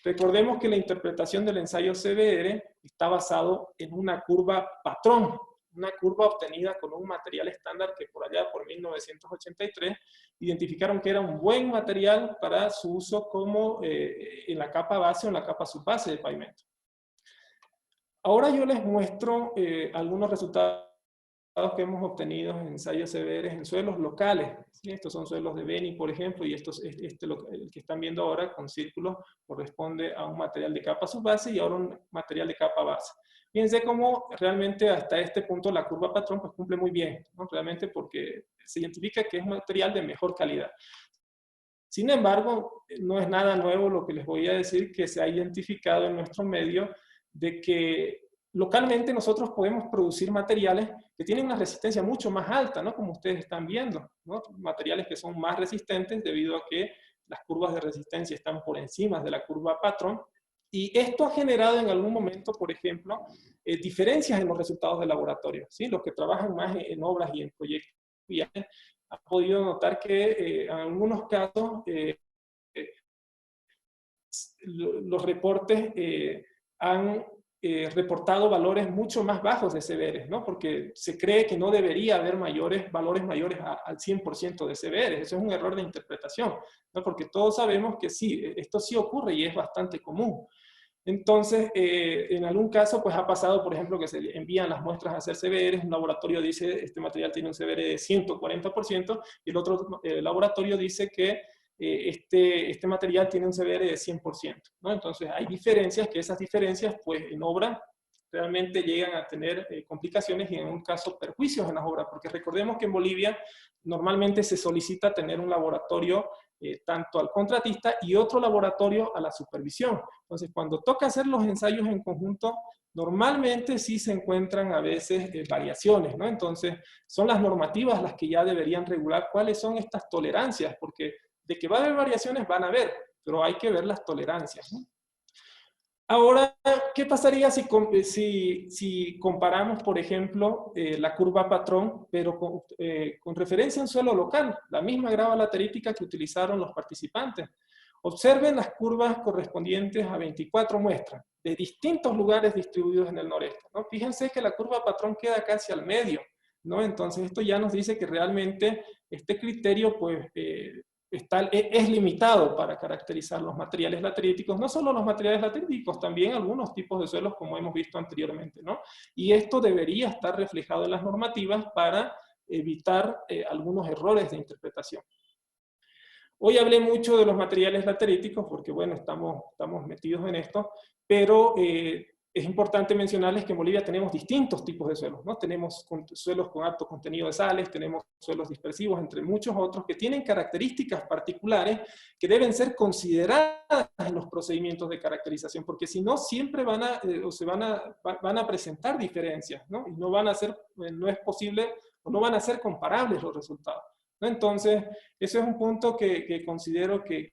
Recordemos que la interpretación del ensayo CBR está basado en una curva patrón, una curva obtenida con un material estándar que por allá, por 1983, identificaron que era un buen material para su uso como en la capa base o en la capa subbase de pavimento. Ahora yo les muestro algunos resultados que hemos obtenido en ensayos CBR en suelos locales. ¿Sí? Estos son suelos de Beni, por ejemplo, y el que están viendo ahora con círculos corresponde a un material de capa subbase y ahora un material de capa base. Fíjense cómo realmente hasta este punto la curva patrón pues cumple muy bien, ¿no? Realmente porque se identifica que es un material de mejor calidad. Sin embargo, no es nada nuevo lo que les voy a decir, que se ha identificado en nuestro medio de que localmente nosotros podemos producir materiales que tienen una resistencia mucho más alta, ¿no? Como ustedes están viendo, ¿no? Materiales que son más resistentes debido a que las curvas de resistencia están por encima de la curva patrón. Y esto ha generado en algún momento, por ejemplo, diferencias en los resultados de laboratorio, ¿sí? Los que trabajan más en obras y en proyectos han podido notar que en algunos casos los reportes han reportado valores mucho más bajos de CBR, ¿no? Porque se cree que no debería haber valores mayores al 100% de CBR. Eso es un error de interpretación, ¿no? Porque todos sabemos que sí, esto sí ocurre y es bastante común. Entonces, en algún caso, pues ha pasado, por ejemplo, que se envían las muestras a hacer CBR, un laboratorio dice, este material tiene un CBR de 140%, y el otro laboratorio dice que este material tiene un CBR de 100%, ¿no? Entonces, hay diferencias, que esas diferencias, pues, en obra, realmente llegan a tener complicaciones y en un caso perjuicios en las obras, porque recordemos que en Bolivia normalmente se solicita tener un laboratorio tanto al contratista y otro laboratorio a la supervisión. Entonces, cuando toca hacer los ensayos en conjunto, normalmente sí se encuentran a veces variaciones, ¿no? Entonces, son las normativas las que ya deberían regular cuáles son estas tolerancias, porque de que va a haber variaciones van a haber, pero hay que ver las tolerancias, ¿no? Ahora, ¿qué pasaría si comparamos, por ejemplo, la curva patrón, pero con referencia a un suelo local, la misma grava laterítica que utilizaron los participantes? Observen las curvas correspondientes a 24 muestras de distintos lugares distribuidos en el noreste, ¿no? Fíjense que la curva patrón queda casi al medio, ¿no? Entonces, esto ya nos dice que realmente este criterio, pues, es limitado para caracterizar los materiales lateríticos, no solo los materiales lateríticos, también algunos tipos de suelos como hemos visto anteriormente, ¿no? Y esto debería estar reflejado en las normativas para evitar algunos errores de interpretación. Hoy hablé mucho de los materiales lateríticos porque, bueno, estamos metidos en esto, pero es importante mencionarles que en Bolivia tenemos distintos tipos de suelos, ¿no? Tenemos suelos con alto contenido de sales, tenemos suelos dispersivos, entre muchos otros, que tienen características particulares que deben ser consideradas en los procedimientos de caracterización, porque si no, siempre van a presentar diferencias, ¿no? Y no van a ser, no es posible, o no van a ser comparables los resultados, ¿no? Entonces, ese es un punto que considero que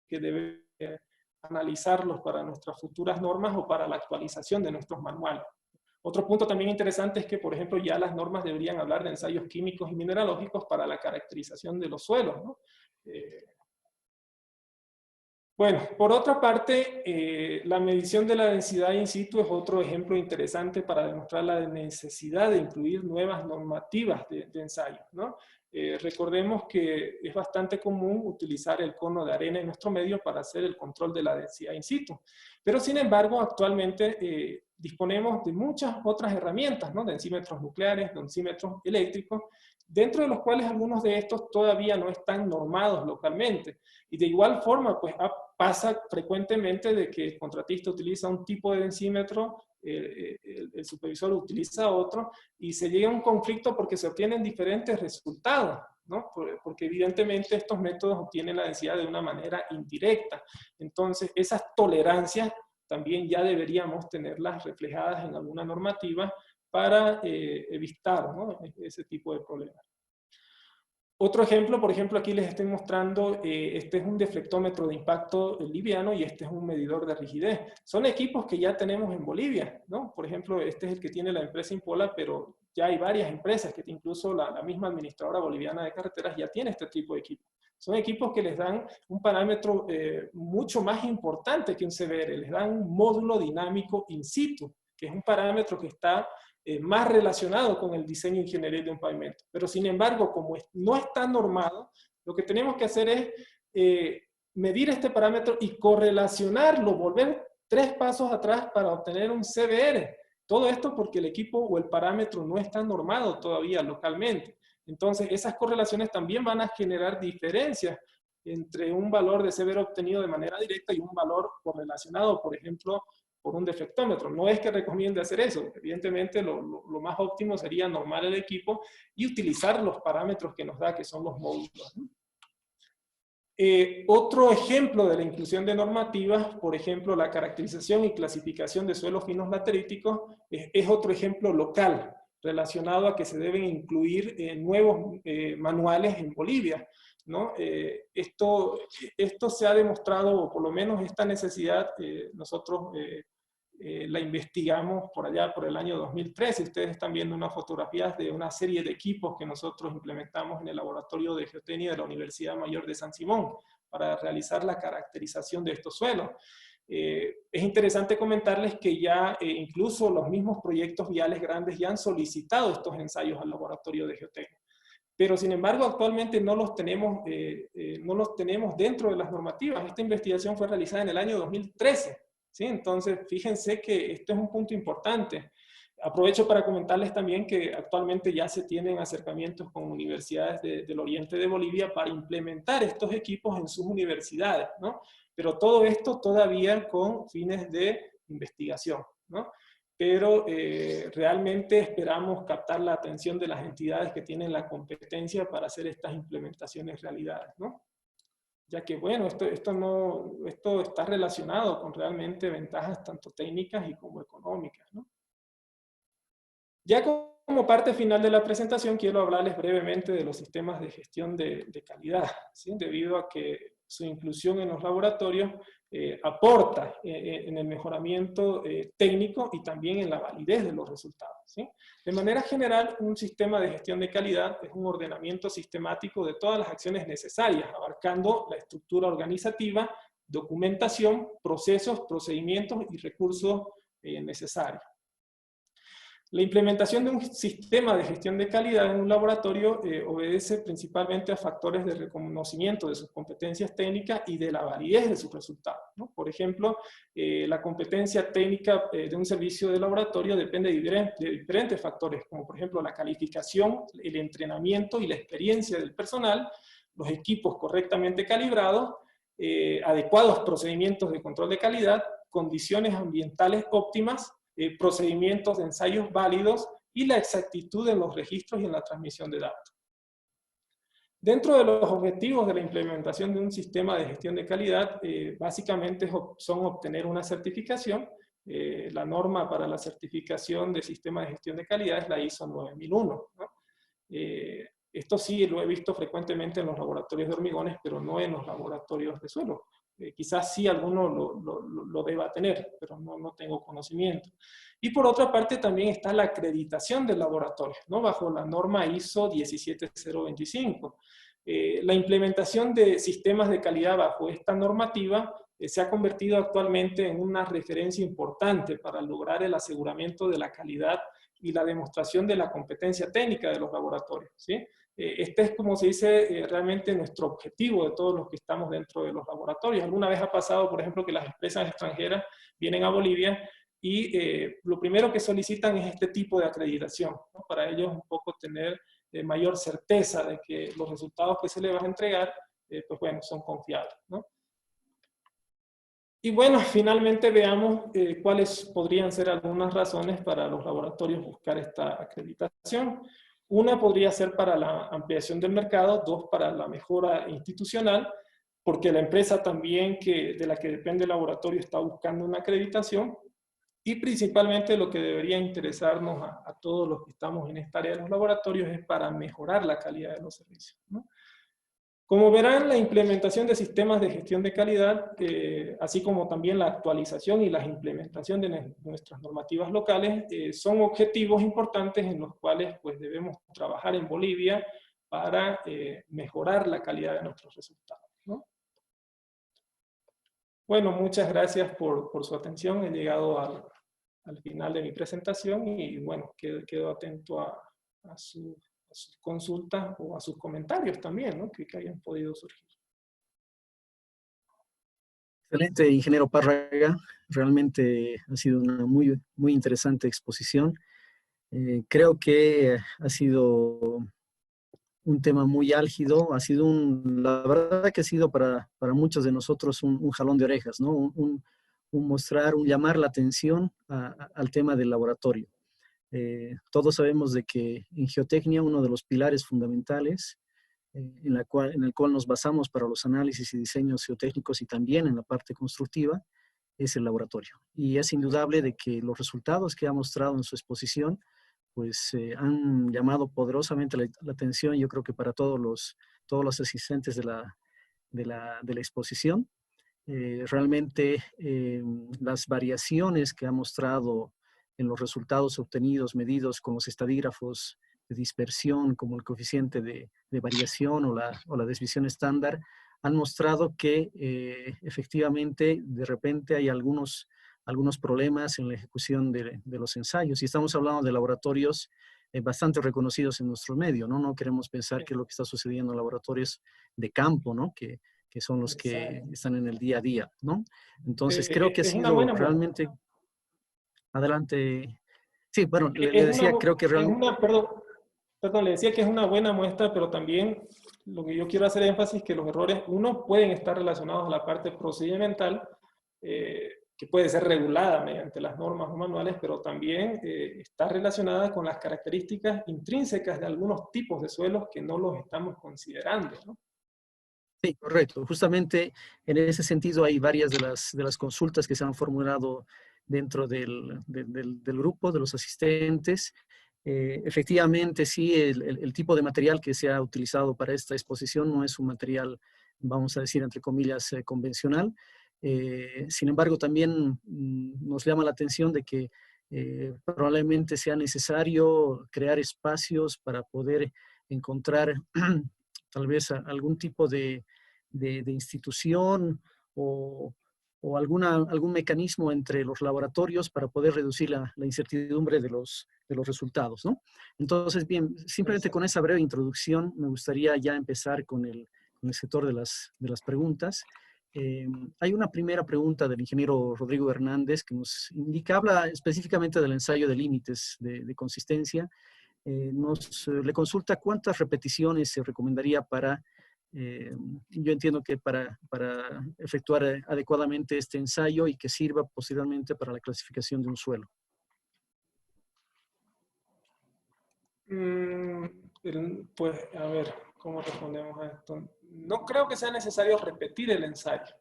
debe analizarlos para nuestras futuras normas o para la actualización de nuestros manuales. Otro punto también interesante es que, por ejemplo, ya las normas deberían hablar de ensayos químicos y mineralógicos para la caracterización de los suelos, ¿no? Bueno, por otra parte, la medición de la densidad in situ es otro ejemplo interesante para demostrar la necesidad de incluir nuevas normativas de ensayo, ¿no? Recordemos que es bastante común utilizar el cono de arena en nuestro medio para hacer el control de la densidad in situ. Pero sin embargo, actualmente disponemos de muchas otras herramientas, ¿no? Densímetros nucleares, densímetros eléctricos, dentro de los cuales algunos de estos todavía no están normados localmente. Y de igual forma, pues pasa frecuentemente de que el contratista utiliza un tipo de densímetro, el supervisor utiliza otro, y se llega a un conflicto porque se obtienen diferentes resultados, ¿no? Porque evidentemente estos métodos obtienen la densidad de una manera indirecta. Entonces, esas tolerancias también ya deberíamos tenerlas reflejadas en alguna normativa para evitar, ¿no? Ese tipo de problemas. Otro ejemplo, por ejemplo, aquí les estoy mostrando, este es un deflectómetro de impacto liviano y este es un medidor de rigidez. Son equipos que ya tenemos en Bolivia, ¿no? Por ejemplo, este es el que tiene la empresa Impola, pero ya hay varias empresas que incluso la misma administradora boliviana de carreteras ya tiene este tipo de equipos. Son equipos que les dan un parámetro mucho más importante que un CBR, les dan un módulo dinámico in situ, que es un parámetro que está más relacionado con el diseño ingenieril de un pavimento. Pero sin embargo, como no está normado, lo que tenemos que hacer es medir este parámetro y correlacionarlo, volver 3 pasos atrás para obtener un CBR. Todo esto porque el equipo o el parámetro no está normado todavía localmente. Entonces, esas correlaciones también van a generar diferencias entre un valor de CBR obtenido de manera directa y un valor correlacionado, por ejemplo, por un deflectómetro. No es que recomiende hacer eso. Evidentemente, lo más óptimo sería normar el equipo y utilizar los parámetros que nos da, que son los módulos, ¿no? Otro ejemplo de la inclusión de normativas, por ejemplo, la caracterización y clasificación de suelos finos lateríticos, es otro ejemplo local, relacionado a que se deben incluir nuevos manuales en Bolivia, ¿no? Esto se ha demostrado, o por lo menos esta necesidad, nosotros la investigamos por allá por el año 2013. Ustedes están viendo unas fotografías de una serie de equipos que nosotros implementamos en el laboratorio de geotecnia de la Universidad Mayor de San Simón para realizar la caracterización de estos suelos. Es interesante comentarles que ya incluso los mismos proyectos viales grandes ya han solicitado estos ensayos al laboratorio de geotecnia. Pero sin embargo actualmente no los tenemos dentro de las normativas. Esta investigación fue realizada en el año 2013, ¿sí? Entonces fíjense que esto es un punto importante. Aprovecho para comentarles también que actualmente ya se tienen acercamientos con universidades del oriente de Bolivia para implementar estos equipos en sus universidades, ¿no? Pero todo esto todavía con fines de investigación, ¿no? Pero realmente esperamos captar la atención de las entidades que tienen la competencia para hacer estas implementaciones realidades, ¿no? Ya que, bueno, esto está relacionado con realmente ventajas tanto técnicas y como económicas, ¿no? Ya como parte final de la presentación, quiero hablarles brevemente de los sistemas de gestión de calidad, ¿sí? Debido a que su inclusión en los laboratorios aporta en el mejoramiento técnico y también en la validez de los resultados, ¿sí? De manera general, un sistema de gestión de calidad es un ordenamiento sistemático de todas las acciones necesarias, abarcando la estructura organizativa, documentación, procesos, procedimientos y recursos necesarios. La implementación de un sistema de gestión de calidad en un laboratorio obedece principalmente a factores de reconocimiento de sus competencias técnicas y de la validez de sus resultados, ¿no? Por ejemplo, la competencia técnica de un servicio de laboratorio depende de diferentes factores, como por ejemplo la calificación, el entrenamiento y la experiencia del personal, los equipos correctamente calibrados, adecuados procedimientos de control de calidad, condiciones ambientales óptimas, procedimientos de ensayos válidos y la exactitud en los registros y en la transmisión de datos. Dentro de los objetivos de la implementación de un sistema de gestión de calidad, básicamente son obtener una certificación. La norma para la certificación de sistema de gestión de calidad es la ISO 9001, ¿no? Esto sí lo he visto frecuentemente en los laboratorios de hormigones, pero no en los laboratorios de suelo. Quizás sí alguno lo deba tener, pero no tengo conocimiento. Y por otra parte también está la acreditación del laboratorio, ¿no? Bajo la norma ISO 17025. La implementación de sistemas de calidad bajo esta normativa se ha convertido actualmente en una referencia importante para lograr el aseguramiento de la calidad y la demostración de la competencia técnica de los laboratorios, ¿sí? Este es, como se dice, realmente nuestro objetivo de todos los que estamos dentro de los laboratorios. Alguna vez ha pasado, por ejemplo, que las empresas extranjeras vienen a Bolivia y lo primero que solicitan es este tipo de acreditación, ¿no? Para ellos un poco tener mayor certeza de que los resultados que se les van a entregar, pues bueno, son confiables, ¿no? Y bueno, finalmente veamos cuáles podrían ser algunas razones para los laboratorios buscar esta acreditación. Una podría ser para la ampliación del mercado, dos para la mejora institucional, porque la empresa también de la que depende el laboratorio está buscando una acreditación, y principalmente lo que debería interesarnos a todos los que estamos en esta área de los laboratorios es para mejorar la calidad de los servicios, ¿no? Como verán, la implementación de sistemas de gestión de calidad, así como también la actualización y la implementación de nuestras normativas locales, son objetivos importantes en los cuales pues, debemos trabajar en Bolivia para mejorar la calidad de nuestros resultados, ¿no? Bueno, muchas gracias por su atención. He llegado al final de mi presentación y bueno, quedo atento a sus consultas o a sus comentarios también, ¿no? que hayan podido surgir. Excelente, ingeniero Párraga. Realmente ha sido una muy interesante exposición. Creo que ha sido un tema muy álgido, la verdad que ha sido para muchos de nosotros un jalón de orejas, ¿no? Un llamar la atención al tema del laboratorio. Todos sabemos de que en geotecnia uno de los pilares fundamentales en el cual nos basamos para los análisis y diseños geotécnicos y también en la parte constructiva es el laboratorio. Y es indudable de que los resultados que ha mostrado en su exposición pues han llamado poderosamente la atención, yo creo que para todos los asistentes de la exposición. Realmente las variaciones que ha mostrado en los resultados obtenidos, medidos con los estadígrafos de dispersión, como el coeficiente de variación o la desviación estándar, han mostrado que efectivamente de repente hay algunos problemas en la ejecución de los ensayos. Y estamos hablando de laboratorios bastante reconocidos en nuestro medio, ¿no? No queremos pensar que lo que está sucediendo en laboratorios de campo, ¿no? Que son los que Exacto. están en el día a día, ¿no? Entonces creo que ha Es una sido buena muestra. realmente... Adelante. Sí, bueno, le Es una, decía, creo que es realmente... una, perdón, le decía que es una buena muestra, pero también lo que yo quiero hacer énfasis es que los errores, uno, pueden estar relacionados a la parte procedimental, que puede ser regulada mediante las normas o manuales, pero también está relacionada con las características intrínsecas de algunos tipos de suelos que no los estamos considerando, ¿no? Sí, correcto. Justamente en ese sentido hay varias de las consultas que se han formulado dentro del grupo de los asistentes. Efectivamente, sí, el tipo de material que se ha utilizado para esta exposición no es un material, vamos a decir, entre comillas, convencional. Sin embargo, también nos llama la atención de que probablemente sea necesario crear espacios para poder encontrar tal vez algún tipo de institución o, algún mecanismo entre los laboratorios para poder reducir la incertidumbre de los resultados, ¿no? Entonces, bien, simplemente con Exacto. esa breve introducción me gustaría ya empezar con el sector de las preguntas. Hay una primera pregunta del ingeniero Rodrigo Hernández que nos indica, habla específicamente del ensayo de límites de consistencia. Le consulta cuántas repeticiones se recomendaría para, yo entiendo que para efectuar adecuadamente este ensayo y que sirva posteriormente para la clasificación de un suelo. Pues, a ver, ¿cómo respondemos a esto? No creo que sea necesario repetir el ensayo.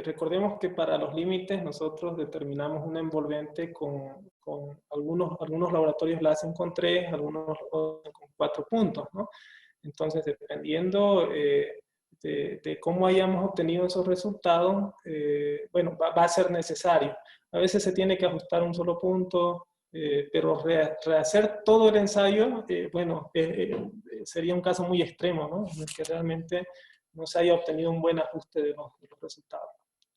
Recordemos que para los límites nosotros determinamos un envolvente con algunos laboratorios la hacen con 3, algunos con 4 puntos, ¿no? Entonces, dependiendo de cómo hayamos obtenido esos resultados, bueno, va a ser necesario. A veces se tiene que ajustar un solo punto, pero rehacer todo el ensayo, bueno, sería un caso muy extremo, ¿no? En el que realmente no se haya obtenido un buen ajuste de los resultados.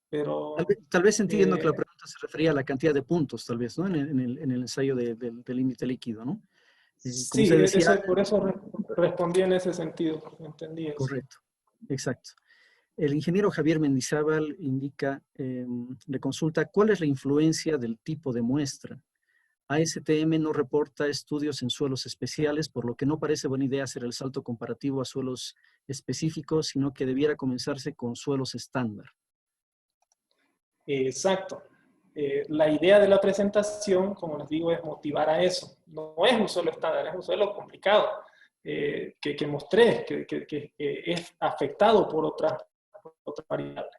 Pero, Tal vez entiendo que la pregunta se refería a la cantidad de puntos, tal vez, ¿no? En el ensayo del límite líquido, ¿no? Como sí, usted decía, por eso respondí en ese sentido, entendí eso. correcto, exacto. El ingeniero Javier Mendizábal indica, le consulta, ¿cuál es la influencia del tipo de muestra? ASTM no reporta estudios en suelos especiales, por lo que no parece buena idea hacer el salto comparativo a suelos específicos, sino que debiera comenzarse con suelos estándar. Exacto. La idea de la presentación, como les digo, es motivar a eso. No es un suelo estándar, es un suelo complicado, que mostré que es afectado por otra variable.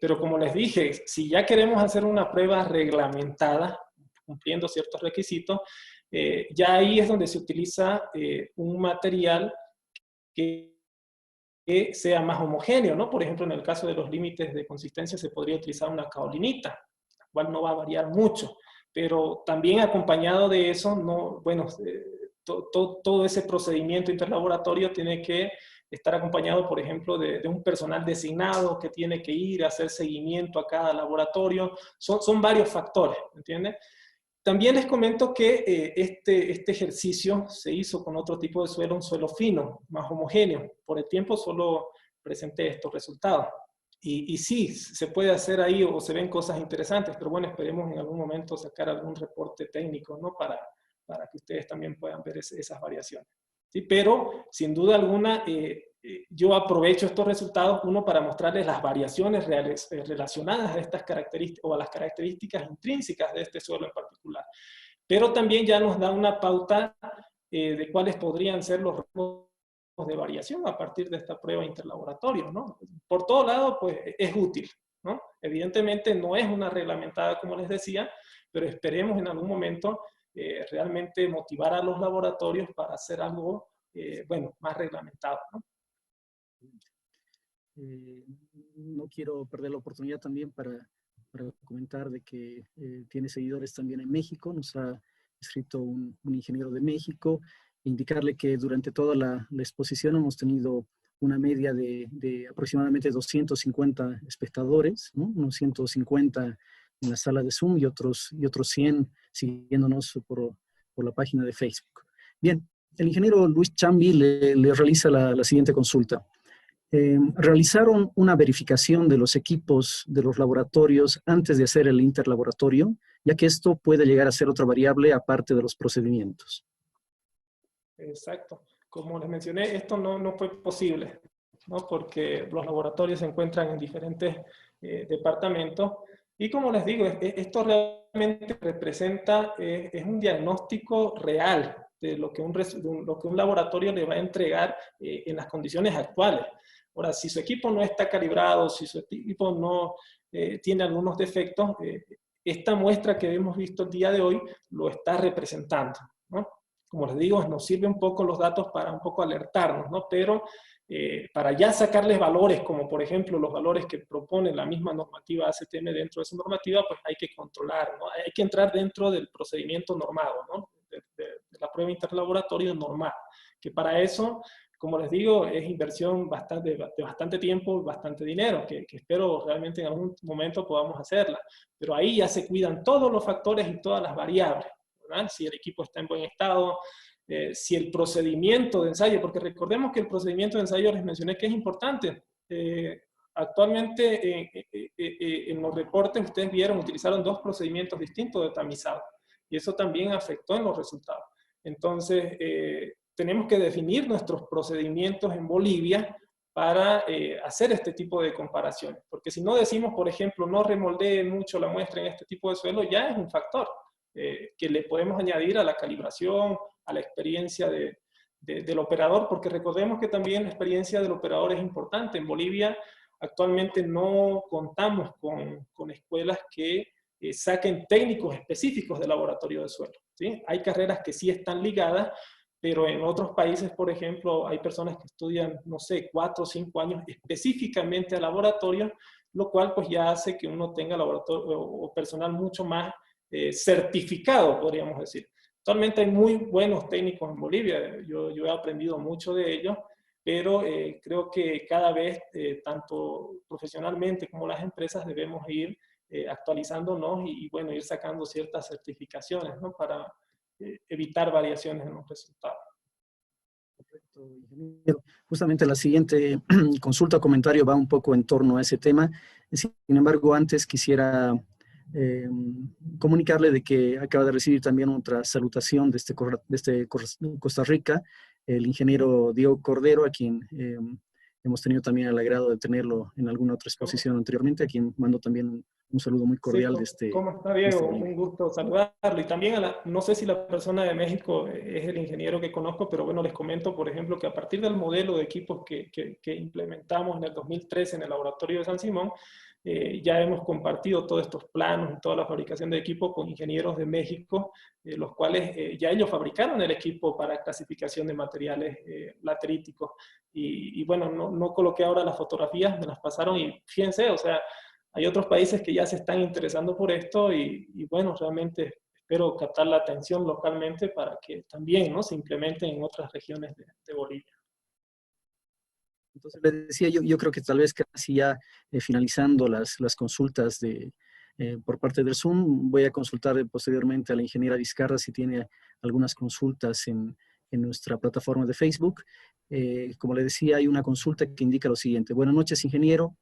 Pero como les dije, si ya queremos hacer una prueba reglamentada, cumpliendo ciertos requisitos, ya ahí es donde se utiliza un material que sea más homogéneo, ¿no? Por ejemplo, en el caso de los límites de consistencia se podría utilizar una kaolinita, la cual no va a variar mucho, pero también acompañado de eso, no, bueno, todo ese procedimiento interlaboratorio tiene que estar acompañado, por ejemplo, de un personal designado que tiene que ir a hacer seguimiento a cada laboratorio. Son varios factores, ¿entiendes? También les comento que este ejercicio se hizo con otro tipo de suelo, un suelo fino, más homogéneo. Por el tiempo solo presenté estos resultados. Y sí, se puede hacer ahí o se ven cosas interesantes, pero bueno, esperemos en algún momento sacar algún reporte técnico, ¿no? Para que ustedes también puedan ver esas variaciones. ¿Sí? Pero, sin duda alguna, yo aprovecho estos resultados, uno, para mostrarles las variaciones reales, relacionadas a estas características o a las características intrínsecas de este suelo en particular. Pero también ya nos da una pauta de cuáles podrían ser los riesgos de variación a partir de esta prueba interlaboratorio, ¿no? Por todo lado, pues es útil, ¿no? Evidentemente no es una reglamentada, como les decía, pero esperemos en algún momento realmente motivar a los laboratorios para hacer algo, bueno, más reglamentado, ¿no? No quiero perder la oportunidad también para comentar de que tiene seguidores también en México. Nos ha escrito un ingeniero de México, e indicarle que durante toda la exposición hemos tenido una media de aproximadamente 250 espectadores, ¿no? Unos 150 en la sala de Zoom y otros 100 siguiéndonos por la página de Facebook. Bien, el ingeniero Luis Chambi le realiza la siguiente consulta. Realizaron una verificación de los equipos de los laboratorios antes de hacer el interlaboratorio, ya que esto puede llegar a ser otra variable aparte de los procedimientos. Exacto. Como les mencioné, esto no fue posible, ¿no? Porque los laboratorios se encuentran en diferentes departamentos. Y como les digo, esto realmente representa, es un diagnóstico real de lo que un laboratorio le va a entregar en las condiciones actuales. Ahora, si su equipo no está calibrado, si su equipo no tiene algunos defectos, esta muestra que hemos visto el día de hoy lo está representando, ¿no? Como les digo, nos sirve un poco los datos para un poco alertarnos, ¿no? Pero para ya sacarles valores, como por ejemplo los valores que propone la misma normativa ACTM dentro de esa normativa, pues hay que controlar, ¿no? Hay que entrar dentro del procedimiento normado, ¿no? De la prueba interlaboratorio normal, que para eso, como les digo, es inversión de bastante tiempo y bastante dinero, que espero realmente en algún momento podamos hacerla. Pero ahí ya se cuidan todos los factores y todas las variables, ¿verdad? Si el equipo está en buen estado, si el procedimiento de ensayo, porque recordemos que el procedimiento de ensayo les mencioné que es importante. Actualmente en los reportes ustedes vieron, utilizaron 2 procedimientos distintos de tamizado y eso también afectó en los resultados. Entonces, tenemos que definir nuestros procedimientos en Bolivia para hacer este tipo de comparaciones. Porque si no decimos, por ejemplo, no remoldee mucho la muestra en este tipo de suelo, ya es un factor que le podemos añadir a la calibración, a la experiencia del operador, porque recordemos que también la experiencia del operador es importante. En Bolivia actualmente no contamos con escuelas que saquen técnicos específicos de laboratorio de suelo, ¿sí? Hay carreras que sí están ligadas, pero en otros países, por ejemplo, hay personas que estudian, no sé, 4 o 5 años específicamente a laboratorio, lo cual pues ya hace que uno tenga laboratorio o personal mucho más certificado, podríamos decir. Actualmente hay muy buenos técnicos en Bolivia, yo he aprendido mucho de ellos, pero creo que cada vez, tanto profesionalmente como las empresas, debemos ir actualizándonos y bueno, ir sacando ciertas certificaciones, ¿no? Para evitar variaciones en los resultados. Perfecto, ingeniero. Justamente la siguiente consulta o comentario va un poco en torno a ese tema. Sin embargo, antes quisiera comunicarle de que acaba de recibir también otra salutación desde Costa Rica, el ingeniero Diego Cordero, a quien hemos tenido también el agrado de tenerlo en alguna otra exposición anteriormente, a quien mando también un saludo muy cordial Sí, ¿cómo está, Diego? Bolivia. Un gusto saludarlo. Y también, no sé si la persona de México es el ingeniero que conozco, pero bueno, les comento, por ejemplo, que a partir del modelo de equipos que implementamos en el 2013 en el laboratorio de San Simón, ya hemos compartido todos estos planos y toda la fabricación de equipos con ingenieros de México, los cuales ya ellos fabricaron el equipo para clasificación de materiales lateríticos. Y bueno, no coloqué ahora las fotografías, me las pasaron y fíjense, o sea, hay otros países que ya se están interesando por esto y bueno, realmente espero captar la atención localmente para que también, ¿no?, se implemente en otras regiones de Bolivia. Entonces, le decía, yo creo que tal vez casi ya finalizando las consultas por parte del Zoom, voy a consultar posteriormente a la ingeniera Vizcarra si tiene algunas consultas en nuestra plataforma de Facebook. Como le decía, hay una consulta que indica lo siguiente. Buenas noches, ingeniero.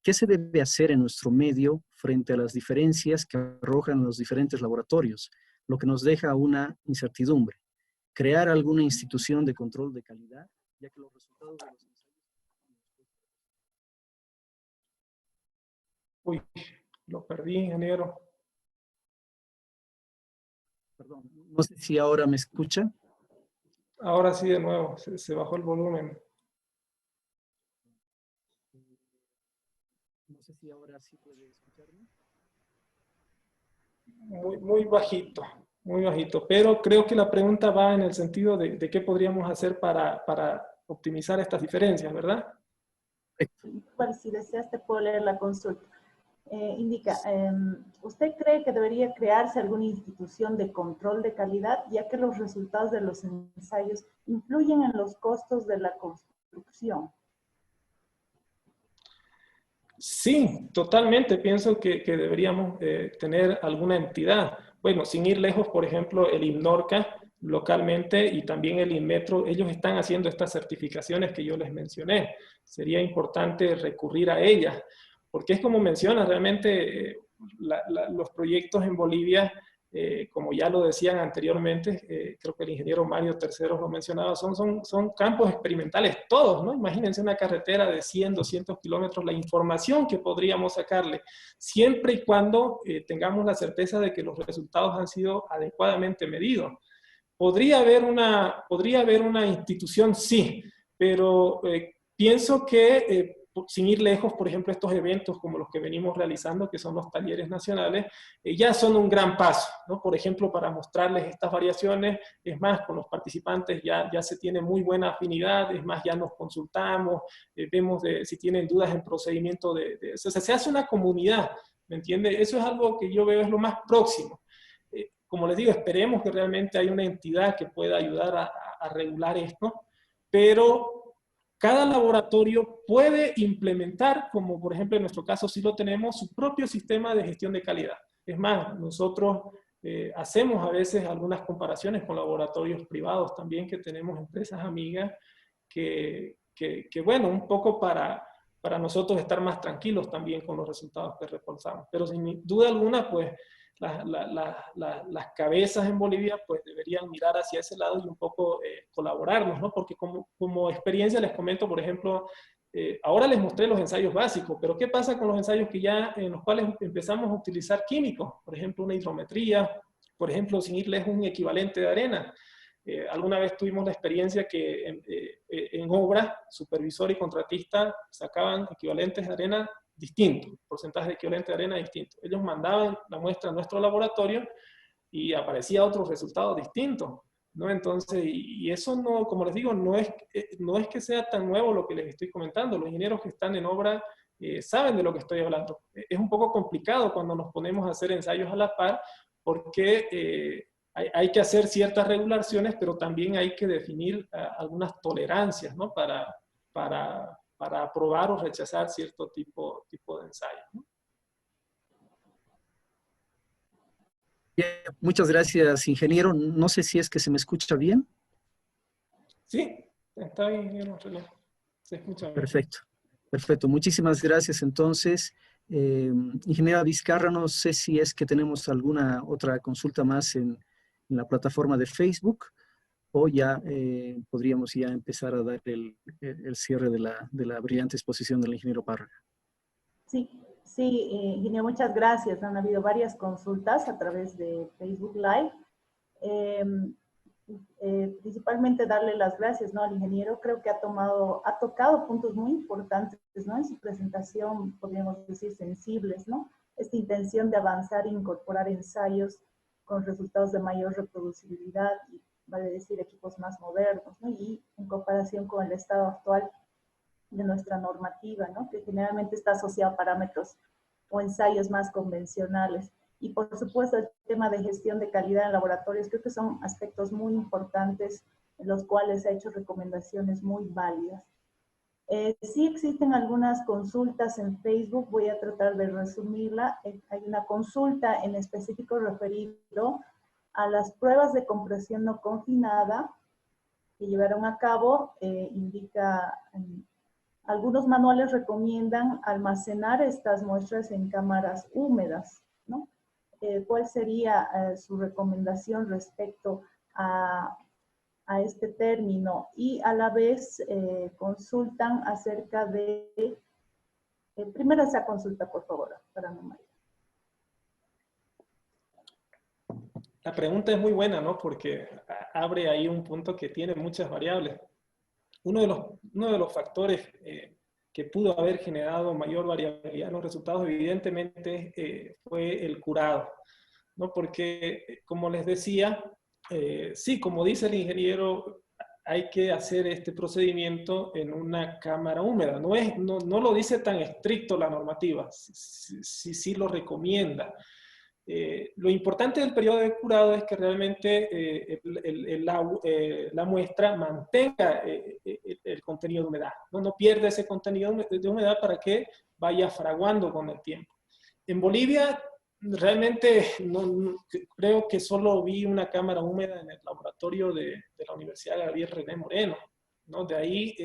¿Qué se debe hacer en nuestro medio frente a las diferencias que arrojan los diferentes laboratorios? Lo que nos deja una incertidumbre. ¿Crear alguna institución de control de calidad? Ya que los resultados de los ensayos... Uy, lo perdí, ingeniero. Perdón, no sé si ahora me escucha. Ahora sí, de nuevo, se bajó el volumen. No sé si ahora sí puede escucharme. Muy bajito, muy bajito. Pero creo que la pregunta va en el sentido de qué podríamos hacer para optimizar estas diferencias, ¿verdad? Bueno, si deseas te puedo leer la consulta. Indica, ¿usted cree que debería crearse alguna institución de control de calidad, ya que los resultados de los ensayos influyen en los costos de la construcción? Sí, totalmente. Pienso que deberíamos tener alguna entidad. Bueno, sin ir lejos, por ejemplo, el INNORCA localmente y también el INMETRO, ellos están haciendo estas certificaciones que yo les mencioné. Sería importante recurrir a ellas, porque es como menciona, realmente los proyectos en Bolivia, como ya lo decían anteriormente, creo que el ingeniero Mario Terceros lo mencionaba, son campos experimentales todos, ¿no? Imagínense una carretera de 100, 200 kilómetros, la información que podríamos sacarle, siempre y cuando tengamos la certeza de que los resultados han sido adecuadamente medidos. ¿Podría haber una institución? Sí, pero pienso que sin ir lejos, por ejemplo, estos eventos como los que venimos realizando, que son los talleres nacionales, ya son un gran paso, ¿no? Por ejemplo, para mostrarles estas variaciones, es más, con los participantes ya se tiene muy buena afinidad, es más, ya nos consultamos, vemos si tienen dudas en procedimiento o sea, se hace una comunidad, ¿me entiende? Eso es algo que yo veo es lo más próximo. Como les digo, esperemos que realmente haya una entidad que pueda ayudar a regular esto, pero cada laboratorio puede implementar, como por ejemplo en nuestro caso sí lo tenemos, su propio sistema de gestión de calidad. Es más, nosotros hacemos a veces algunas comparaciones con laboratorios privados también, que tenemos empresas amigas, bueno, un poco para nosotros estar más tranquilos también con los resultados que reportamos. Pero sin duda alguna, pues, las cabezas en Bolivia pues deberían mirar hacia ese lado y un poco colaborarnos, ¿no? Porque como experiencia les comento, por ejemplo, ahora les mostré los ensayos básicos, pero ¿qué pasa con los ensayos en los cuales empezamos a utilizar químicos? Por ejemplo, una hidrometría, por ejemplo, sin ir lejos, un equivalente de arena. Alguna vez tuvimos la experiencia que en obra, supervisor y contratista sacaban equivalentes de arena distinto, porcentaje de equivalente de arena distinto. Ellos mandaban la muestra a nuestro laboratorio y aparecía otro resultado distinto, ¿no? Entonces, y eso no, como les digo, no es que sea tan nuevo lo que les estoy comentando. Los ingenieros que están en obra saben de lo que estoy hablando. Es un poco complicado cuando nos ponemos a hacer ensayos a la par, porque hay que hacer ciertas regulaciones, pero también hay que definir algunas tolerancias, ¿no? Para aprobar o rechazar cierto tipo de ensayo, ¿no? Bien, muchas gracias, ingeniero. No sé si es que se me escucha bien. Sí, está bien, ingeniero René. Se escucha bien. Perfecto, perfecto. Muchísimas gracias. Entonces, ingeniera Vizcarra, no sé si es que tenemos alguna otra consulta más en la plataforma de Facebook, o ya podríamos ya empezar a dar el cierre de la brillante exposición del ingeniero Parra. Sí, sí, ingeniero, muchas gracias. Han habido varias consultas a través de Facebook Live. Principalmente darle las gracias, ¿no?, al ingeniero. Creo que ha tocado puntos muy importantes, ¿no?, en su presentación, podríamos decir sensibles, ¿no? Esta intención de avanzar e incorporar ensayos con resultados de mayor reproducibilidad y, vale decir, equipos más modernos, ¿no? Y en comparación con el estado actual de nuestra normativa, ¿no?, que generalmente está asociado a parámetros o ensayos más convencionales. Y por supuesto el tema de gestión de calidad en laboratorios, creo que son aspectos muy importantes en los cuales se han hecho recomendaciones muy válidas. Sí existen algunas consultas en Facebook, voy a tratar de resumirla. Hay una consulta en específico referido a las pruebas de compresión no confinada que llevaron a cabo. Indica, algunos manuales recomiendan almacenar estas muestras en cámaras húmedas, ¿no? ¿Cuál sería su recomendación respecto a este término? Y a la vez consultan acerca de... primero esa consulta, por favor, para Ana María. La pregunta es muy buena, ¿no? Porque abre ahí un punto que tiene muchas variables. Uno de los factores que pudo haber generado mayor variabilidad en los resultados, evidentemente, fue el curado, ¿no? Porque, como les decía, sí, como dice el ingeniero, hay que hacer este procedimiento en una cámara húmeda. No lo dice tan estricto la normativa, sí lo recomienda. Lo importante del periodo de curado es que realmente la muestra mantenga el contenido de humedad, ¿no? No pierde ese contenido de humedad para que vaya fraguando con el tiempo. En Bolivia, realmente creo que solo vi una cámara húmeda en el laboratorio de la Universidad Gabriel René Moreno, ¿no? De ahí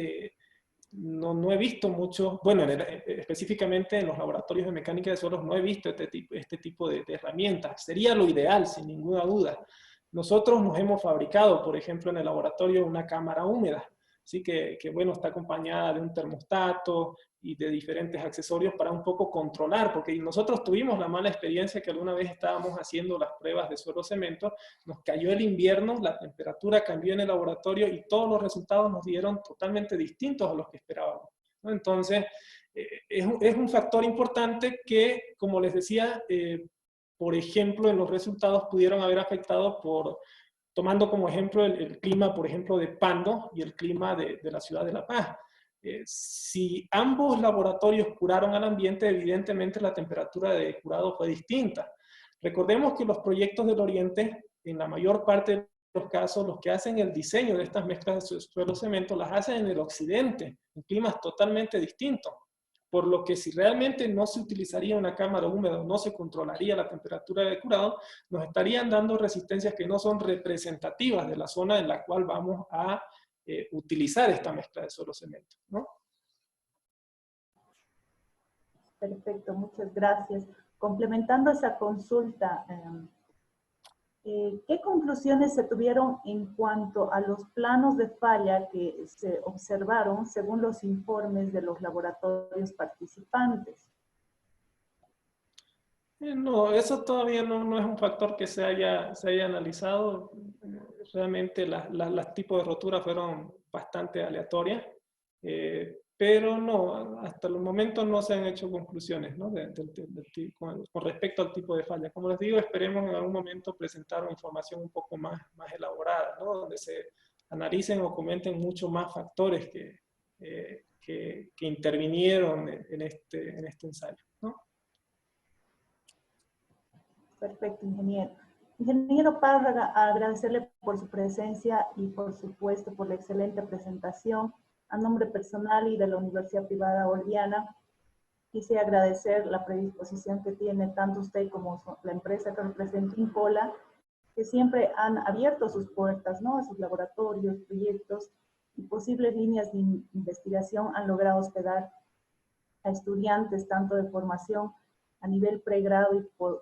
no he visto mucho, bueno, específicamente en los laboratorios de mecánica de suelos no he visto este tipo de herramientas. Sería lo ideal, sin ninguna duda. Nosotros nos hemos fabricado, por ejemplo, en el laboratorio una cámara húmeda, así que bueno, está acompañada de un termostato y de diferentes accesorios para un poco controlar, porque nosotros tuvimos la mala experiencia que alguna vez estábamos haciendo las pruebas de suelo cemento, nos cayó el invierno, la temperatura cambió en el laboratorio y todos los resultados nos dieron totalmente distintos a los que esperábamos, ¿no? Entonces, es un factor importante que, como les decía, por ejemplo, en los resultados pudieron haber afectado tomando como ejemplo el clima, por ejemplo, de Pando y el clima de la ciudad de La Paz. Si ambos laboratorios curaron al ambiente, evidentemente la temperatura de curado fue distinta. Recordemos que los proyectos del Oriente, en la mayor parte de los casos, los que hacen el diseño de estas mezclas de suelo-cemento, las hacen en el occidente, en climas totalmente distintos. Por lo que si realmente no se utilizaría una cámara húmeda, no se controlaría la temperatura de curado, nos estarían dando resistencias que no son representativas de la zona en la cual vamos a utilizar esta mezcla de suelo-cemento, ¿no? Perfecto, muchas gracias. Complementando esa consulta, ¿qué conclusiones se tuvieron en cuanto a los planos de falla que se observaron según los informes de los laboratorios participantes? No, eso todavía no es un factor que se haya analizado. Realmente las tipos de roturas fueron bastante aleatorias, pero no, hasta el momento no se han hecho conclusiones, ¿no? Con respecto al tipo de falla. Como les digo, esperemos en algún momento presentar una información un poco más elaborada, ¿no? Donde se analicen o comenten mucho más factores que intervinieron en este ensayo, ¿no? Perfecto, ingeniero. Ingeniero Párraga, agradecerle por su presencia y por supuesto por la excelente presentación. A nombre personal y de la Universidad Privada Boliviana, quise agradecer la predisposición que tiene tanto usted como la empresa que representa Incola, que siempre han abierto sus puertas, ¿no? A sus laboratorios, proyectos y posibles líneas de investigación han logrado hospedar a estudiantes tanto de formación a nivel pregrado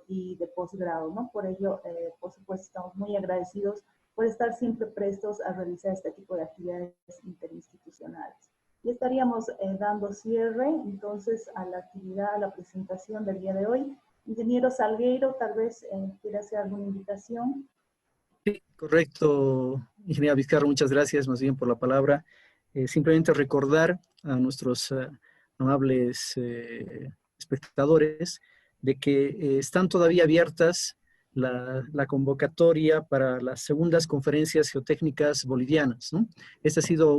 y de posgrado, ¿no? Por ello, por supuesto, estamos muy agradecidos por estar siempre prestos a realizar este tipo de actividades interinstitucionales. Y estaríamos dando cierre, entonces, a la actividad, a la presentación del día de hoy. Ingeniero Salgueiro, tal vez quiera hacer alguna invitación. Sí, correcto, ingeniera Vizcarra, muchas gracias más bien por la palabra. Simplemente recordar a nuestros amables espectadores de que están todavía abiertas la convocatoria para las segundas conferencias geotécnicas bolivianas, ¿no? Este ha sido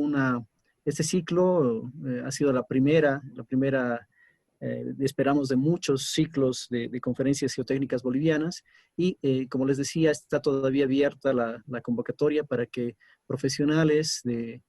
este ciclo ha sido la primera esperamos de muchos ciclos de conferencias geotécnicas bolivianas y como les decía, está todavía abierta la convocatoria para que profesionales de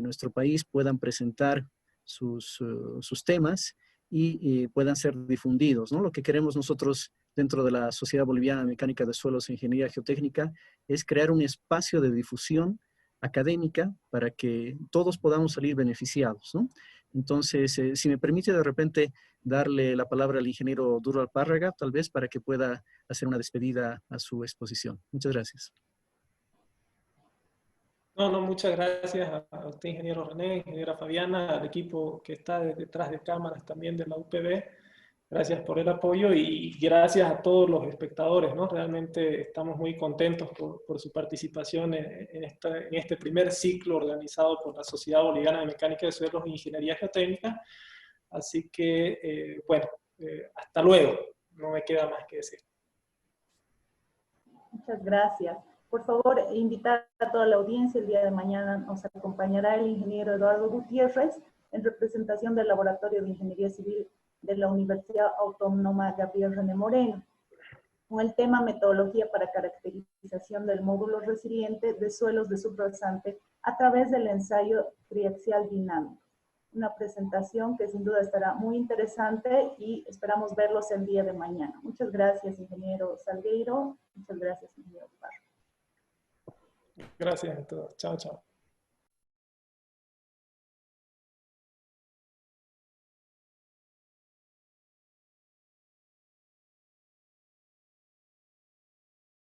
nuestro país puedan presentar sus temas y puedan ser difundidos, ¿no? Lo que queremos nosotros dentro de la Sociedad Boliviana de Mecánica de Suelos e Ingeniería Geotécnica es crear un espacio de difusión académica para que todos podamos salir beneficiados, ¿no? Entonces, si me permite de repente darle la palabra al ingeniero Durval Párraga, tal vez para que pueda hacer una despedida a su exposición. Muchas gracias. No, muchas gracias a usted, ingeniero René, ingeniera Fabiana, al equipo que está detrás de cámaras también de la UPB. Gracias por el apoyo y gracias a todos los espectadores, ¿no? Realmente estamos muy contentos por su participación en este primer ciclo organizado por la Sociedad Boliviana de Mecánica de Suelos e Ingeniería Geotécnica. Así que, bueno, hasta luego. No me queda más que decir. Muchas gracias. Por favor, invitar a toda la audiencia. El día de mañana nos acompañará el ingeniero Eduardo Gutiérrez en representación del Laboratorio de Ingeniería Civil de la Universidad Autónoma Gabriel René Moreno, con el tema Metodología para caracterización del módulo resiliente de suelos de subrasante a través del ensayo triaxial dinámico. Una presentación que sin duda estará muy interesante y esperamos verlos el día de mañana. Muchas gracias, ingeniero Salgueiro. Muchas gracias, ingeniero Parra. Gracias a todos. Chao, chao.